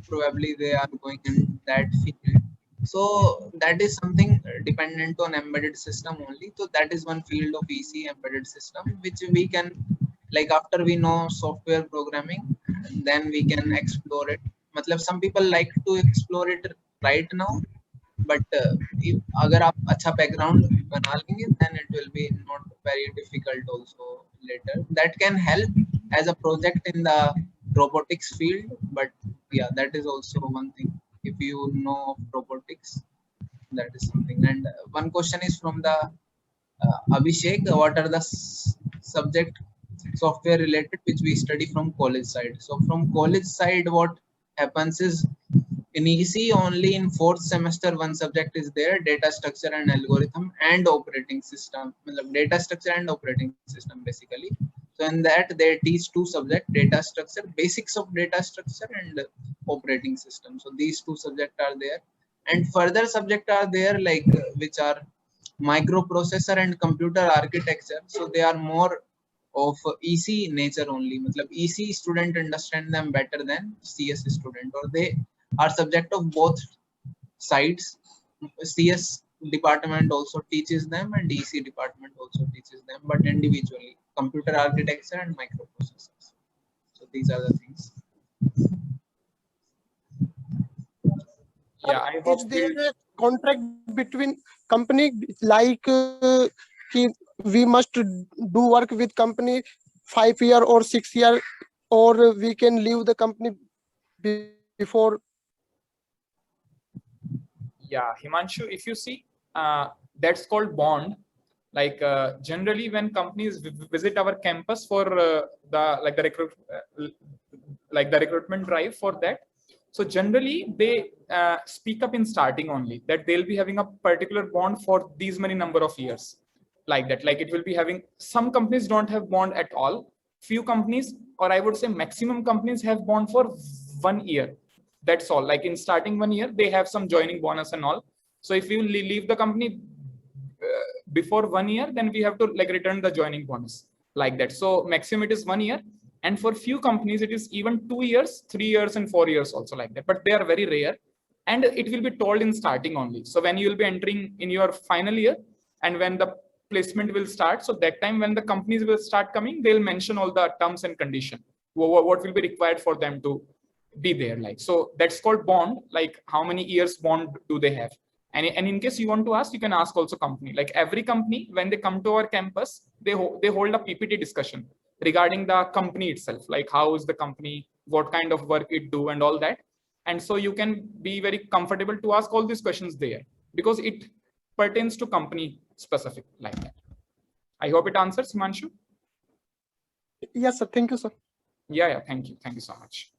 Probably they are going in that field. So that is something dependent on embedded system only. So that is one field of EC, embedded system, which we can, like after we know software programming, then we can explore it. मतलब some people like to explore it right now, but if अगर आप अच्छा background बना लेंगे, then it will be not very difficult also later. That can help as a project in the robotics field, but yeah, that is also one thing. If you know robotics, that is something. And one question is from the Abhishek, what are the subject software related which we study from college side? So from college side, what happens is in EC only in 4th semester one subject is there, data structure and algorithm and operating system. Data structure and operating system basically. So in that they teach 2 subjects, data structure, basics of data structure and operating system. So these 2 subjects are there, and further subjects are there like which are microprocessor and computer architecture. So they are more of EC nature only. Matlab EC student understand them better than CS student, or they are subject of both sides. CS department also teaches them and EC department also teaches them, but individually, computer architecture and microprocessors. So these are the things. Yeah, I hope Is there contract between company, like we must do work with company 5 year or 6 year, or we can leave the company before? Yeah, Himanshu, if you see, that's called bond. Like generally, when companies visit our campus for the recruitment drive for that, so generally they speak up in starting only that they'll be having a particular bond for these many number of years, like that. Like it will be having, some companies don't have bond at all. Few companies, or I would say maximum companies, have bond for 1 year. That's all. Like in starting 1 year, they have some joining bonus and all. So if you leave the company before 1 year, then we have to like return the joining bonus, like that. So maximum it is 1 year, and for few companies it is even 2 years, 3 years, and 4 years also, like that. But they are very rare, and it will be told in starting only. So when you will be entering in your final year, and when the placement will start, so that time when the companies will start coming, they'll mention all the terms and condition, what will be required for them to be there. Like, so that's called bond. Like how many years bond do they have? And in case you want to ask, you can ask also company. Like every company, when they come to our campus, they hold a PPT discussion regarding the company itself, like how is the company, what kind of work it do, and all that. And so you can be very comfortable to ask all these questions there, because it pertains to company specific, like that. I hope it answers, Himanshu. Yes, sir. Thank you, sir. Yeah, thank you so much.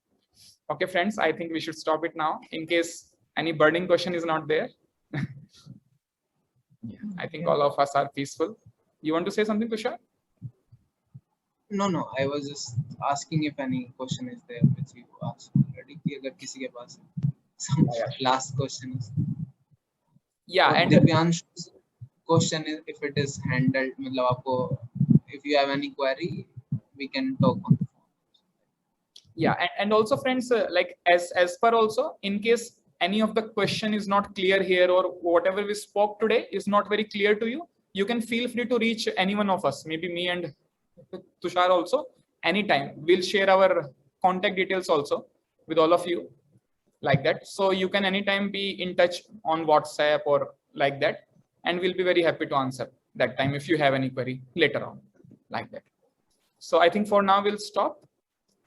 Okay, friends, I think we should stop it now, in case any burning question is not there. Yeah, I think all of us are peaceful. You want to say something, Tushar? No, I was just asking if any question is there which you asked already. Agar kisi ke paas some last question is. Yeah, and Divyanshu's question is if it is handled, matlab aapko, if you have any query, we can talk on the phone. Yeah, and also friends, like as per also, in case any of the question is not clear here, or whatever we spoke today is not very clear to you, you can feel free to reach any one of us, maybe me and Tushar also, anytime. We'll share our contact details also with all of you, like that. So you can anytime be in touch on WhatsApp or like that, and we'll be very happy to answer that time if you have any query later on, like that. So I think for now we'll stop,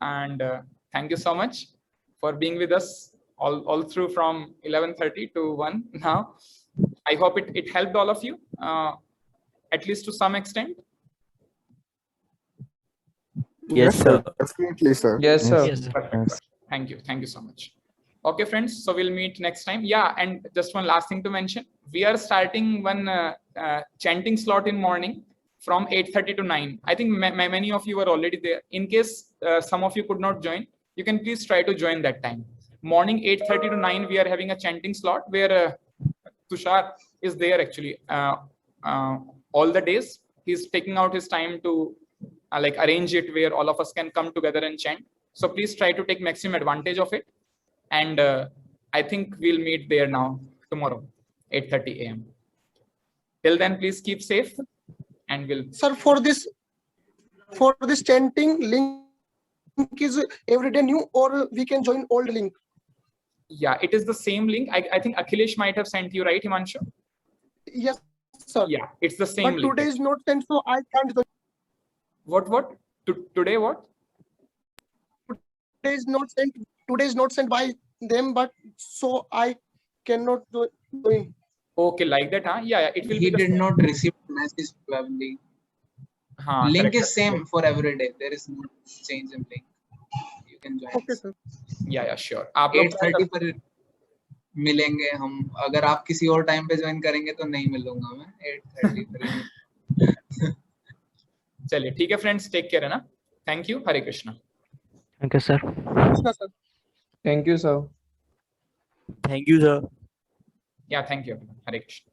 and thank you so much for being with us all through from 11:30 to 1 now. I hope it helped all of you, at least to some extent. Yes, sir. Definitely, sir. Yes, sir. Yes, sir. Perfect. Thank you so much. Okay, friends, so we'll meet next time. Yeah, and just one last thing to mention, we are starting one chanting slot in morning from 8:30 to 9. I think many of you are already there. In case some of you could not join, you can please try to join that time. Morning 8:30 to 9, we are having a chanting slot where Tushar is there actually all the days. He's taking out his time to like arrange it where all of us can come together and chant. So please try to take maximum advantage of it. And I think we'll meet there now tomorrow, 8:30 a.m. Till then, please keep safe, and we'll. Sir, for this chanting link is everyday new, or we can join old link? Yeah, it is the same link. I think Akhilesh might have sent you, right, Himanshu? Yes, sir. Yeah, it's the same But link. today is not sent, so I can't join. What? Today what? Today is not sent by them, but so I cannot join. Okay, like that, huh? Yeah, it will He be. did not receive message probably. Link correct. is same for every day. There is no change in link. You can join. Okay, sir. Yeah, sure. आप लोग 8:30 पर मिलेंगे हम. अगर आप किसी और time पे ज्वाइन करेंगे तो नहीं मिलूंगा मैं. 8:30 पर. चलिए ठीक है फ्रेंड्स, टेक केयर है ना. Thank you. Hare Krishna. Thank you, sir. Sir. Thank you, sir. Thank you, sir. Yeah, thank you. Hare Krishna.